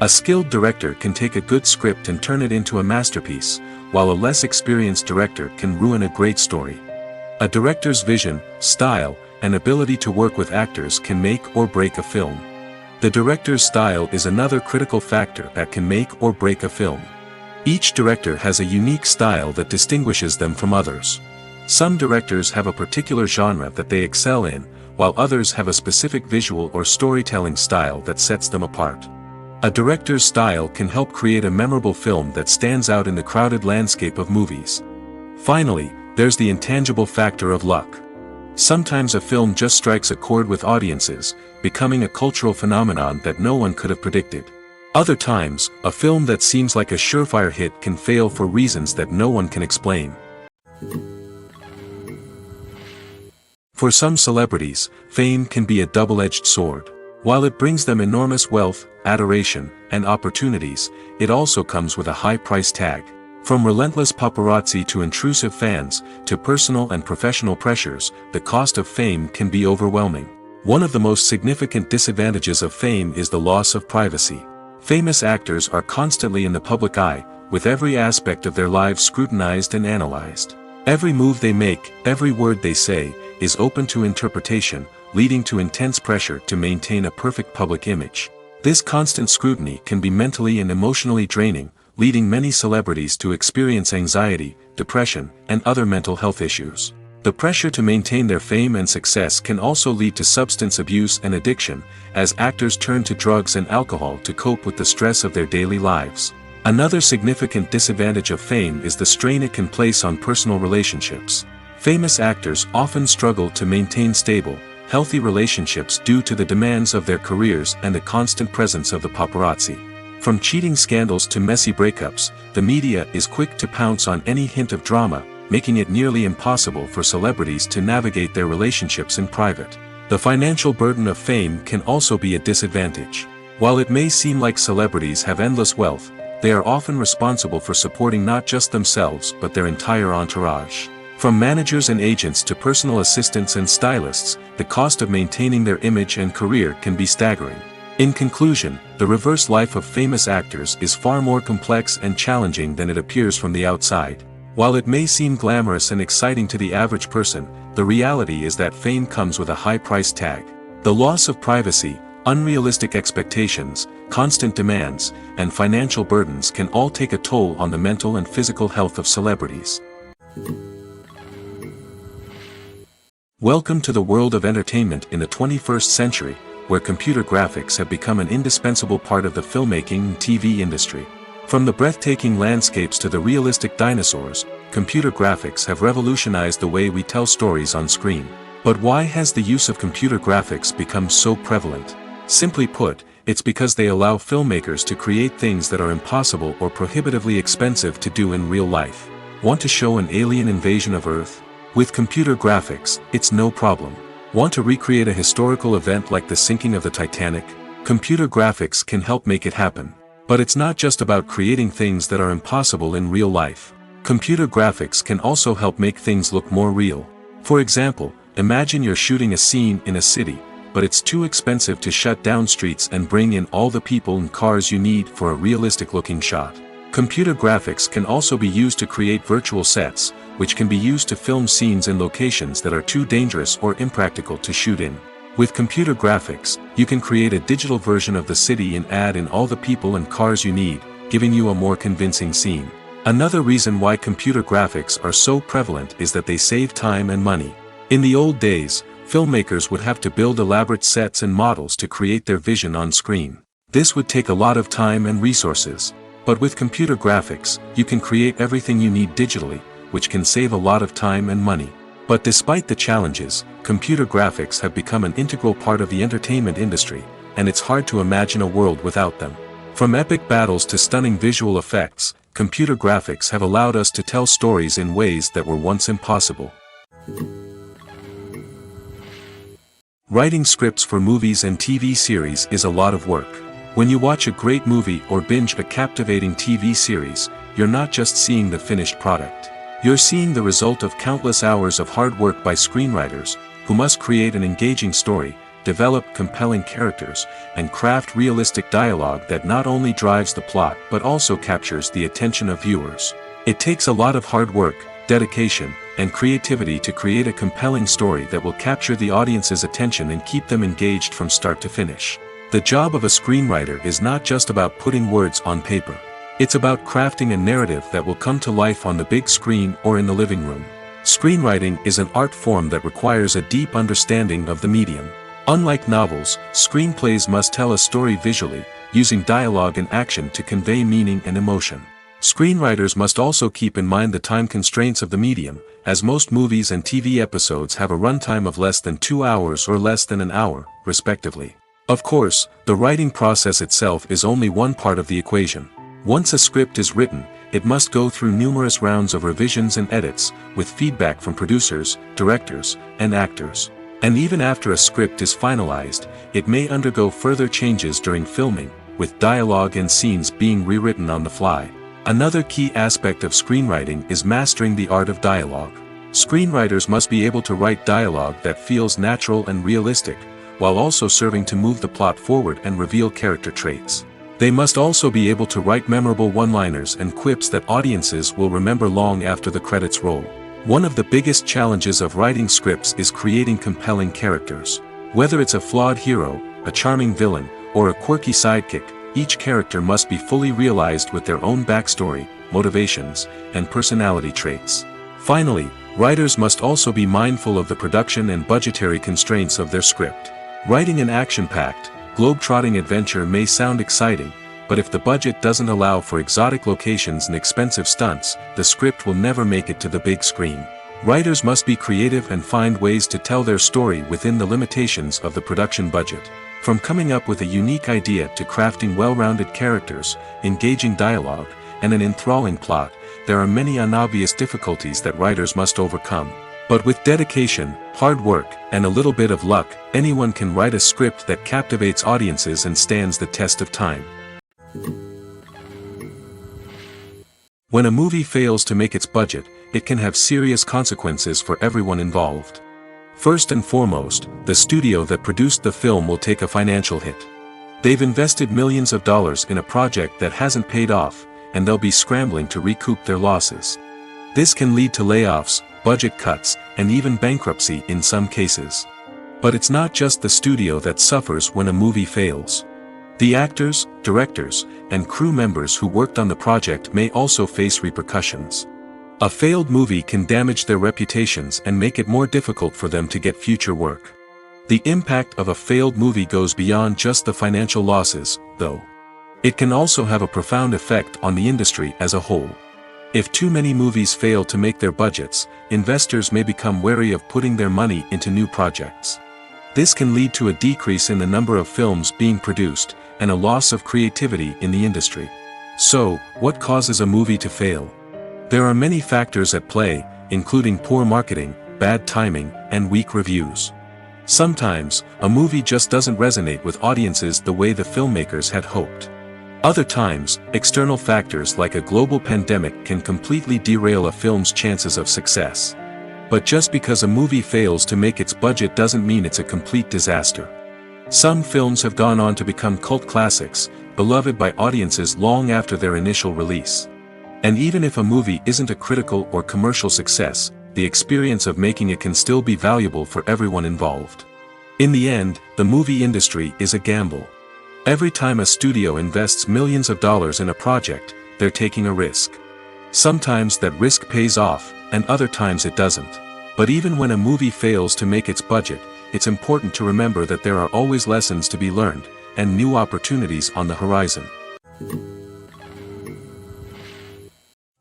A skilled director can take a good script and turn it into a masterpiece, while a less experienced director can ruin a great story. A director's vision, style, and ability to work with actors can make or break a film. The director's style is another critical factor that can make or break a film. Each director has a unique style that distinguishes them from others. Some directors have a particular genre that they excel in, while others have a specific visual or storytelling style that sets them apart. A director's style can help create a memorable film that stands out in the crowded landscape of movies. Finally, there's the intangible factor of luck. Sometimes a film just strikes a chord with audiences, becoming a cultural phenomenon that no one could have predicted. Other times, a film that seems like a surefire hit can fail for reasons that no one can explain. For some celebrities, fame can be a double-edged sword. While it brings them enormous wealth, adoration, and opportunities, it also comes with a high price tag. From relentless paparazzi to intrusive fans, to personal and professional pressures, the cost of fame can be overwhelming. One of the most significant disadvantages of fame is the loss of privacy. Famous actors are constantly in the public eye, with every aspect of their lives scrutinized and analyzed. Every move they make, every word they say, is open to interpretation, leading to intense pressure to maintain a perfect public image. This constant scrutiny can be mentally and emotionally draining, leading many celebrities to experience anxiety, depression, and other mental health issues. The pressure to maintain their fame and success can also lead to substance abuse and addiction, as actors turn to drugs and alcohol to cope with the stress of their daily lives. Another significant disadvantage of fame is the strain it can place on personal relationships. Famous actors often struggle to maintain stable, healthy relationships due to the demands of their careers and the constant presence of the paparazzi. From cheating scandals to messy breakups, the media is quick to pounce on any hint of drama, making it nearly impossible for celebrities to navigate their relationships in private. The financial burden of fame can also be a disadvantage. While it may seem like celebrities have endless wealth, they are often responsible for supporting not just themselves but their entire entourage. From managers and agents to personal assistants and stylists, the cost of maintaining their image and career can be staggering. In conclusion, the reverse life of famous actors is far more complex and challenging than it appears from the outside. While it may seem glamorous and exciting to the average person, the reality is that fame comes with a high price tag. The loss of privacy, unrealistic expectations, constant demands, and financial burdens can all take a toll on the mental and physical health of celebrities. Welcome to the world of entertainment in the 21st century, where computer graphics have become an indispensable part of the filmmaking and TV industry. From the breathtaking landscapes to the realistic dinosaurs, computer graphics have revolutionized the way we tell stories on screen. But why has the use of computer graphics become so prevalent? Simply put, it's because they allow filmmakers to create things that are impossible or prohibitively expensive to do in real life. Want to show an alien invasion of Earth? With computer graphics, it's no problem. Want to recreate a historical event like the sinking of the Titanic? Computer graphics can help make it happen. But it's not just about creating things that are impossible in real life. Computer graphics can also help make things look more real. For example, imagine you're shooting a scene in a city, but it's too expensive to shut down streets and bring in all the people and cars you need for a realistic-looking shot. Computer graphics can also be used to create virtual sets, which can be used to film scenes in locations that are too dangerous or impractical to shoot in. With computer graphics, you can create a digital version of the city and add in all the people and cars you need, giving you a more convincing scene. Another reason why computer graphics are so prevalent is that they save time and money. In the old days, filmmakers would have to build elaborate sets and models to create their vision on screen. This would take a lot of time and resources. But with computer graphics, you can create everything you need digitally, which can save a lot of time and money. But despite the challenges, computer graphics have become an integral part of the entertainment industry, and it's hard to imagine a world without them. From epic battles to stunning visual effects, computer graphics have allowed us to tell stories in ways that were once impossible. Writing scripts for movies and TV series is a lot of work. When you watch a great movie or binge a captivating TV series, you're not just seeing the finished product. You're seeing the result of countless hours of hard work by screenwriters, who must create an engaging story, develop compelling characters, and craft realistic dialogue that not only drives the plot but also captures the attention of viewers. It takes a lot of hard work, dedication, and creativity to create a compelling story that will capture the audience's attention and keep them engaged from start to finish. The job of a screenwriter is not just about putting words on paper. It's about crafting a narrative that will come to life on the big screen or in the living room. Screenwriting is an art form that requires a deep understanding of the medium. Unlike novels, screenplays must tell a story visually, using dialogue and action to convey meaning and emotion. Screenwriters must also keep in mind the time constraints of the medium, as most movies and TV episodes have a runtime of less than 2 hours or less than an hour, respectively. Of course, the writing process itself is only one part of the equation. Once a script is written, it must go through numerous rounds of revisions and edits, with feedback from producers, directors, and actors. And even after a script is finalized, it may undergo further changes during filming, with dialogue and scenes being rewritten on the fly. Another key aspect of screenwriting is mastering the art of dialogue. Screenwriters must be able to write dialogue that feels natural and realistic, while also serving to move the plot forward and reveal character traits. They must also be able to write memorable one-liners and quips that audiences will remember long after the credits roll. One of the biggest challenges of writing scripts is creating compelling characters. Whether it's a flawed hero, a charming villain, or a quirky sidekick, each character must be fully realized with their own backstory, motivations, and personality traits. Finally, writers must also be mindful of the production and budgetary constraints of their script. Writing an action-packed, globe-trotting adventure may sound exciting, but if the budget doesn't allow for exotic locations and expensive stunts, the script will never make it to the big screen. Writers must be creative and find ways to tell their story within the limitations of the production budget. From coming up with a unique idea to crafting well-rounded characters, engaging dialogue, and an enthralling plot, there are many unobvious difficulties that writers must overcome. But with dedication, hard work, and a little bit of luck, anyone can write a script that captivates audiences and stands the test of time. When a movie fails to make its budget, it can have serious consequences for everyone involved. First and foremost, the studio that produced the film will take a financial hit. They've invested millions of dollars in a project that hasn't paid off, and they'll be scrambling to recoup their losses. This can lead to layoffs, budget cuts, and even bankruptcy in some cases. But it's not just the studio that suffers when a movie fails. The actors, directors, and crew members who worked on the project may also face repercussions. A failed movie can damage their reputations and make it more difficult for them to get future work. The impact of a failed movie goes beyond just the financial losses, though. It can also have a profound effect on the industry as a whole. If too many movies fail to make their budgets, investors may become wary of putting their money into new projects. This can lead to a decrease in the number of films being produced, and a loss of creativity in the industry. So, what causes a movie to fail? There are many factors at play, including poor marketing, bad timing, and weak reviews. Sometimes, a movie just doesn't resonate with audiences the way the filmmakers had hoped. Other times, external factors like a global pandemic can completely derail a film's chances of success. But just because a movie fails to make its budget doesn't mean it's a complete disaster. Some films have gone on to become cult classics, beloved by audiences long after their initial release. And even if a movie isn't a critical or commercial success, the experience of making it can still be valuable for everyone involved. In the end, the movie industry is a gamble. Every time a studio invests millions of dollars in a project, they're taking a risk. Sometimes that risk pays off, and other times it doesn't. But even when a movie fails to make its budget, it's important to remember that there are always lessons to be learned, and new opportunities on the horizon.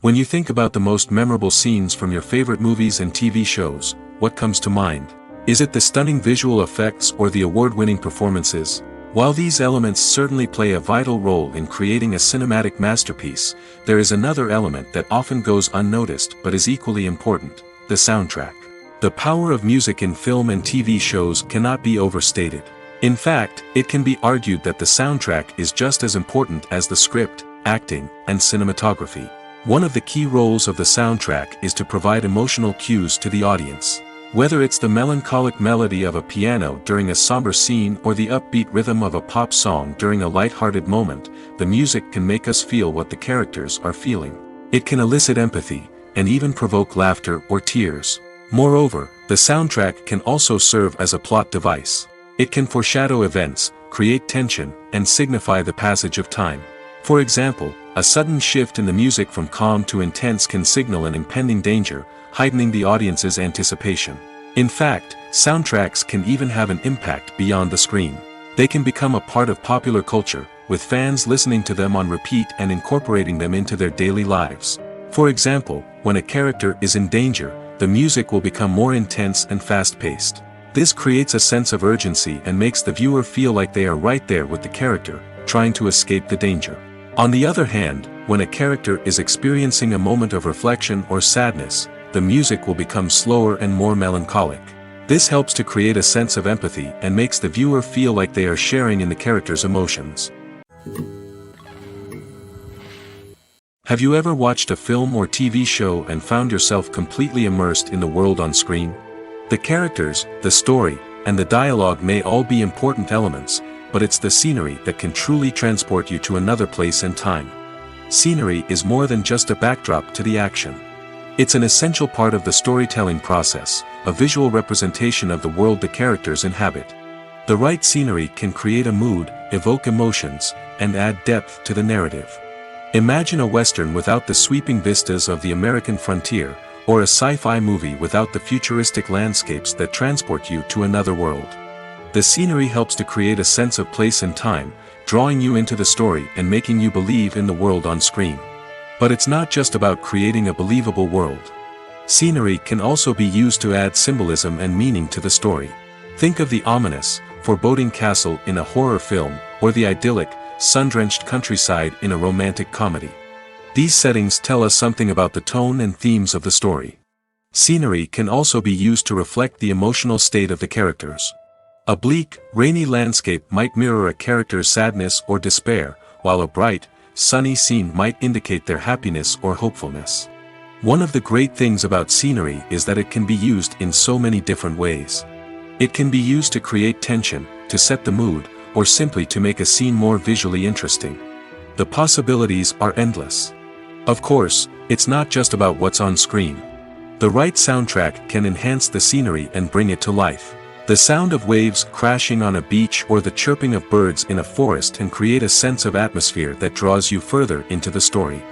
When you think about the most memorable scenes from your favorite movies and TV shows, what comes to mind? Is it the stunning visual effects or the award-winning performances? While these elements certainly play a vital role in creating a cinematic masterpiece, there is another element that often goes unnoticed but is equally important: the soundtrack. The power of music in film and TV shows cannot be overstated. In fact, it can be argued that the soundtrack is just as important as the script, acting, and cinematography. One of the key roles of the soundtrack is to provide emotional cues to the audience. Whether it's the melancholic melody of a piano during a somber scene or the upbeat rhythm of a pop song during a light-hearted moment, the music can make us feel what the characters are feeling. It can elicit empathy, and even provoke laughter or tears. Moreover, the soundtrack can also serve as a plot device. It can foreshadow events, create tension, and signify the passage of time. For example, a sudden shift in the music from calm to intense can signal an impending danger, heightening the audience's anticipation. In fact, soundtracks can even have an impact beyond the screen. They can become a part of popular culture, with fans listening to them on repeat and incorporating them into their daily lives. For example, when a character is in danger, the music will become more intense and fast-paced. This creates a sense of urgency and makes the viewer feel like they are right there with the character, trying to escape the danger. On the other hand, when a character is experiencing a moment of reflection or sadness, the music will become slower and more melancholic. This helps to create a sense of empathy and makes the viewer feel like they are sharing in the character's emotions. Have you ever watched a film or TV show and found yourself completely immersed in the world on screen? The characters, the story, and the dialogue may all be important elements, but it's the scenery that can truly transport you to another place and time. Scenery is more than just a backdrop to the action. It's an essential part of the storytelling process, a visual representation of the world the characters inhabit. The right scenery can create a mood, evoke emotions, and add depth to the narrative. Imagine a western without the sweeping vistas of the American frontier, or a sci-fi movie without the futuristic landscapes that transport you to another world. The scenery helps to create a sense of place and time, drawing you into the story and making you believe in the world on screen. But it's not just about creating a believable world. Scenery can also be used to add symbolism and meaning to the story. Think of the ominous, foreboding castle in a horror film, or the idyllic, sun-drenched countryside in a romantic comedy. These settings tell us something about the tone and themes of the story. Scenery can also be used to reflect the emotional state of the characters. A bleak, rainy landscape might mirror a character's sadness or despair, while a bright, sunny scene might indicate their happiness or hopefulness. One of the great things about scenery is that it can be used in so many different ways. It can be used to create tension, to set the mood, or simply to make a scene more visually interesting. The possibilities are endless. Of course, it's not just about what's on screen. The right soundtrack can enhance the scenery and bring it to life. The sound of waves crashing on a beach or the chirping of birds in a forest can create a sense of atmosphere that draws you further into the story.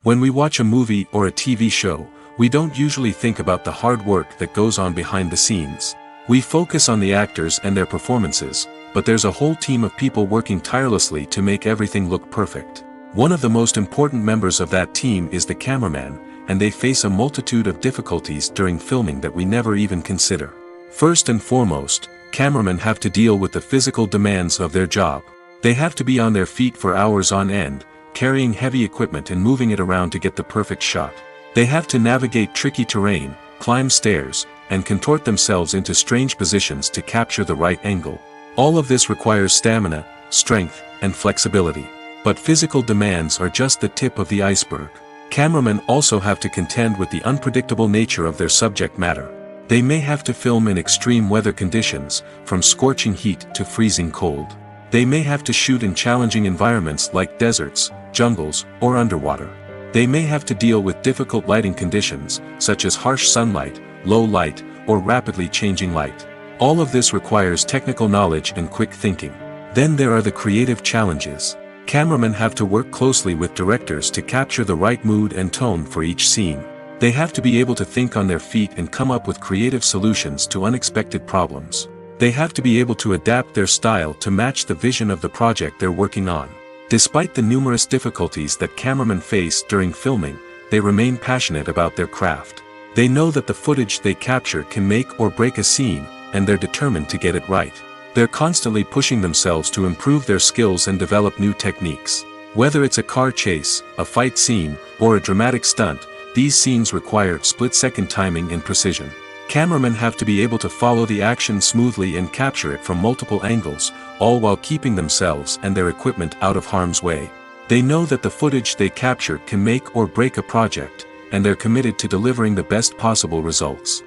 When we watch a movie or a TV show, we don't usually think about the hard work that goes on behind the scenes. We focus on the actors and their performances, but there's a whole team of people working tirelessly to make everything look perfect. One of the most important members of that team is the cameraman, and they face a multitude of difficulties during filming that we never even consider. First and foremost, cameramen have to deal with the physical demands of their job. They have to be on their feet for hours on end, carrying heavy equipment and moving it around to get the perfect shot. They have to navigate tricky terrain, climb stairs, and contort themselves into strange positions to capture the right angle. All of this requires stamina, strength, and flexibility. But physical demands are just the tip of the iceberg. Cameramen also have to contend with the unpredictable nature of their subject matter. They may have to film in extreme weather conditions, from scorching heat to freezing cold. They may have to shoot in challenging environments like deserts, jungles, or underwater. They may have to deal with difficult lighting conditions, such as harsh sunlight, low light, or rapidly changing light. All of this requires technical knowledge and quick thinking. Then there are the creative challenges. Cameramen have to work closely with directors to capture the right mood and tone for each scene. They have to be able to think on their feet and come up with creative solutions to unexpected problems. They have to be able to adapt their style to match the vision of the project they're working on. Despite the numerous difficulties that cameramen face during filming, they remain passionate about their craft. They know that the footage they capture can make or break a scene, and they're determined to get it right. They're constantly pushing themselves to improve their skills and develop new techniques. Whether it's a car chase, a fight scene, or a dramatic stunt, these scenes require split-second timing and precision. Cameramen have to be able to follow the action smoothly and capture it from multiple angles, all while keeping themselves and their equipment out of harm's way. They know that the footage they capture can make or break a project, and they're committed to delivering the best possible results.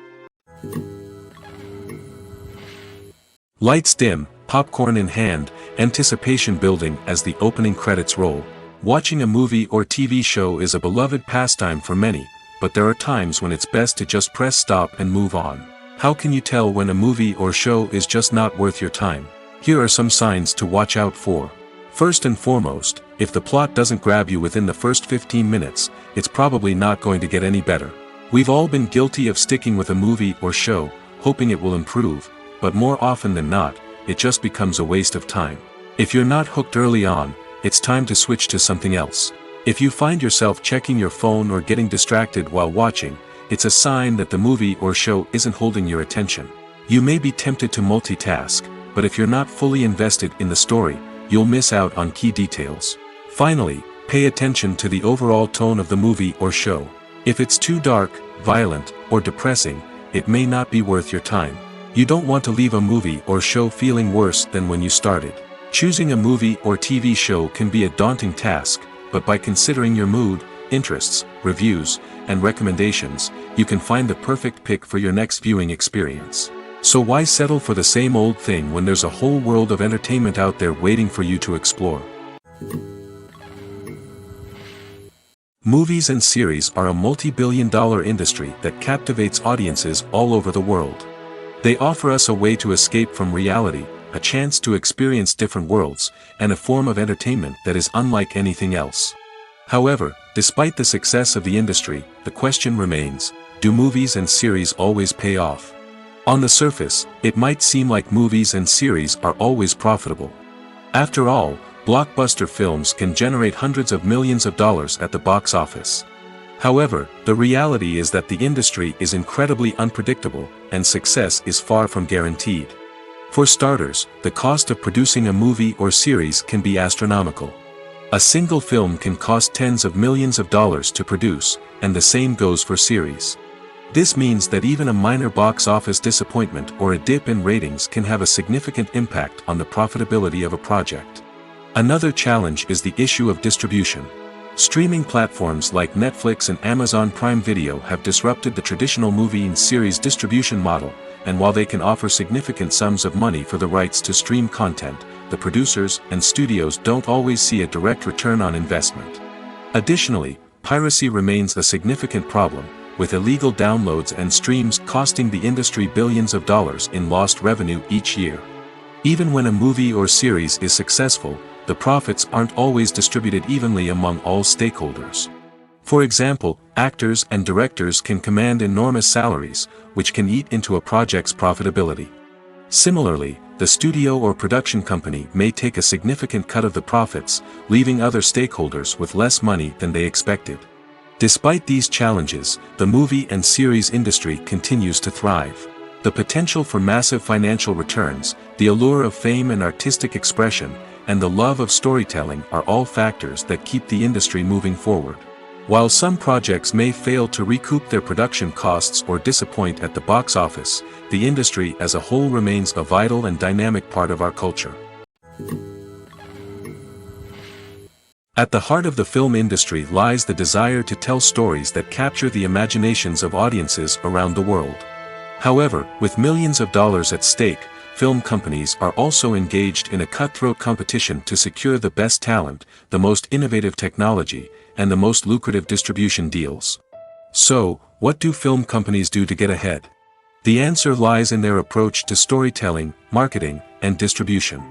Lights dim, popcorn in hand, anticipation building as the opening credits roll. Watching a movie or TV show is a beloved pastime for many, but there are times when it's best to just press stop and move on. How can you tell when a movie or show is just not worth your time? Here are some signs to watch out for. First and foremost, if the plot doesn't grab you within the first 15 minutes, it's probably not going to get any better. We've all been guilty of sticking with a movie or show, hoping it will improve, but more often than not, it just becomes a waste of time. If you're not hooked early on, it's time to switch to something else. If you find yourself checking your phone or getting distracted while watching, it's a sign that the movie or show isn't holding your attention. You may be tempted to multitask, but if you're not fully invested in the story, you'll miss out on key details. Finally, pay attention to the overall tone of the movie or show. If it's too dark, violent, or depressing, it may not be worth your time. You don't want to leave a movie or show feeling worse than when you started. Choosing a movie or TV show can be a daunting task, but by considering your mood, interests, reviews, and recommendations, you can find the perfect pick for your next viewing experience. So why settle for the same old thing when there's a whole world of entertainment out there waiting for you to explore? Movies and series are a multi-billion-dollar industry that captivates audiences all over the world. They offer us a way to escape from reality, a chance to experience different worlds, and a form of entertainment that is unlike anything else. However, despite the success of the industry, the question remains, do movies and series always pay off? On the surface, it might seem like movies and series are always profitable. After all, blockbuster films can generate hundreds of millions of dollars at the box office. However, the reality is that the industry is incredibly unpredictable, and success is far from guaranteed. For starters, the cost of producing a movie or series can be astronomical. A single film can cost tens of millions of dollars to produce, and the same goes for series. This means that even a minor box office disappointment or a dip in ratings can have a significant impact on the profitability of a project. Another challenge is the issue of distribution. Streaming platforms like Netflix and Amazon Prime Video have disrupted the traditional movie and series distribution model, and while they can offer significant sums of money for the rights to stream content, the producers and studios don't always see a direct return on investment. Additionally, piracy remains a significant problem, with illegal downloads and streams costing the industry billions of dollars in lost revenue each year. Even when a movie or series is successful, the profits aren't always distributed evenly among all stakeholders. For example, actors and directors can command enormous salaries, which can eat into a project's profitability. Similarly, the studio or production company may take a significant cut of the profits, leaving other stakeholders with less money than they expected. Despite these challenges, the movie and series industry continues to thrive. The potential for massive financial returns, the allure of fame and artistic expression, and the love of storytelling are all factors that keep the industry moving forward. While some projects may fail to recoup their production costs or disappoint at the box office, the industry as a whole remains a vital and dynamic part of our culture. At the heart of the film industry lies the desire to tell stories that capture the imaginations of audiences around the world. However, with millions of dollars at stake, film companies are also engaged in a cutthroat competition to secure the best talent, the most innovative technology, and the most lucrative distribution deals. So, what do film companies do to get ahead? The answer lies in their approach to storytelling, marketing, and distribution.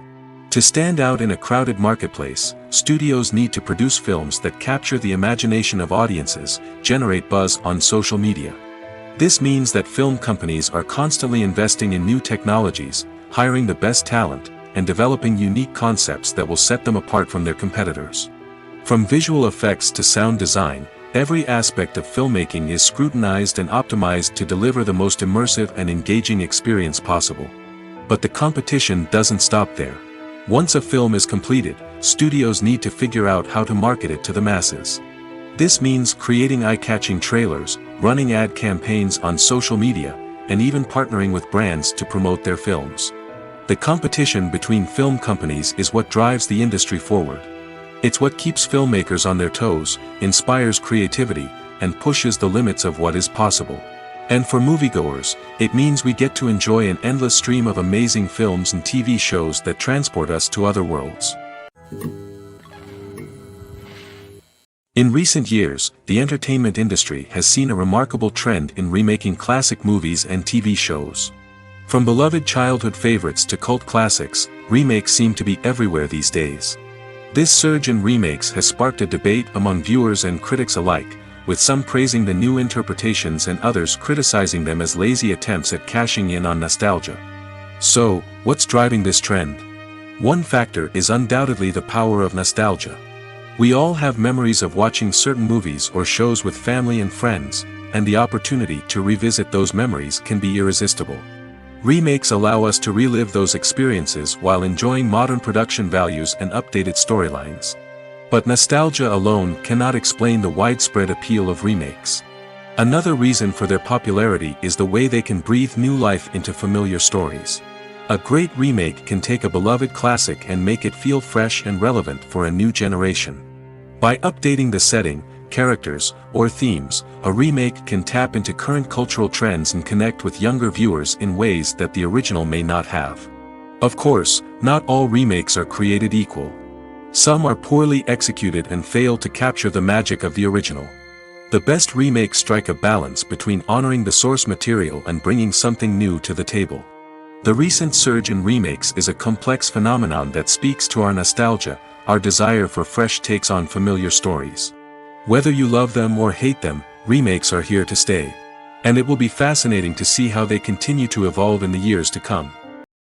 To stand out in a crowded marketplace, studios need to produce films that capture the imagination of audiences, generate buzz on social media. This means that film companies are constantly investing in new technologies, hiring the best talent, and developing unique concepts that will set them apart from their competitors. From visual effects to sound design, every aspect of filmmaking is scrutinized and optimized to deliver the most immersive and engaging experience possible. But the competition doesn't stop there. Once a film is completed, studios need to figure out how to market it to the masses. This means creating eye-catching trailers, running ad campaigns on social media, and even partnering with brands to promote their films. The competition between film companies is what drives the industry forward. It's what keeps filmmakers on their toes, inspires creativity, and pushes the limits of what is possible. And for moviegoers, it means we get to enjoy an endless stream of amazing films and TV shows that transport us to other worlds. In recent years, the entertainment industry has seen a remarkable trend in remaking classic movies and TV shows. From beloved childhood favorites to cult classics, remakes seem to be everywhere these days. This surge in remakes has sparked a debate among viewers and critics alike, with some praising the new interpretations and others criticizing them as lazy attempts at cashing in on nostalgia. So, what's driving this trend? One factor is undoubtedly the power of nostalgia. We all have memories of watching certain movies or shows with family and friends, and the opportunity to revisit those memories can be irresistible. Remakes allow us to relive those experiences while enjoying modern production values and updated storylines. But nostalgia alone cannot explain the widespread appeal of remakes. Another reason for their popularity is the way they can breathe new life into familiar stories. A great remake can take a beloved classic and make it feel fresh and relevant for a new generation. By updating the setting, characters, or themes, a remake can tap into current cultural trends and connect with younger viewers in ways that the original may not have. Of course, not all remakes are created equal. Some are poorly executed and fail to capture the magic of the original. The best remakes strike a balance between honoring the source material and bringing something new to the table. The recent surge in remakes is a complex phenomenon that speaks to our nostalgia, our desire for fresh takes on familiar stories. Whether you love them or hate them, remakes are here to stay. And it will be fascinating to see how they continue to evolve in the years to come.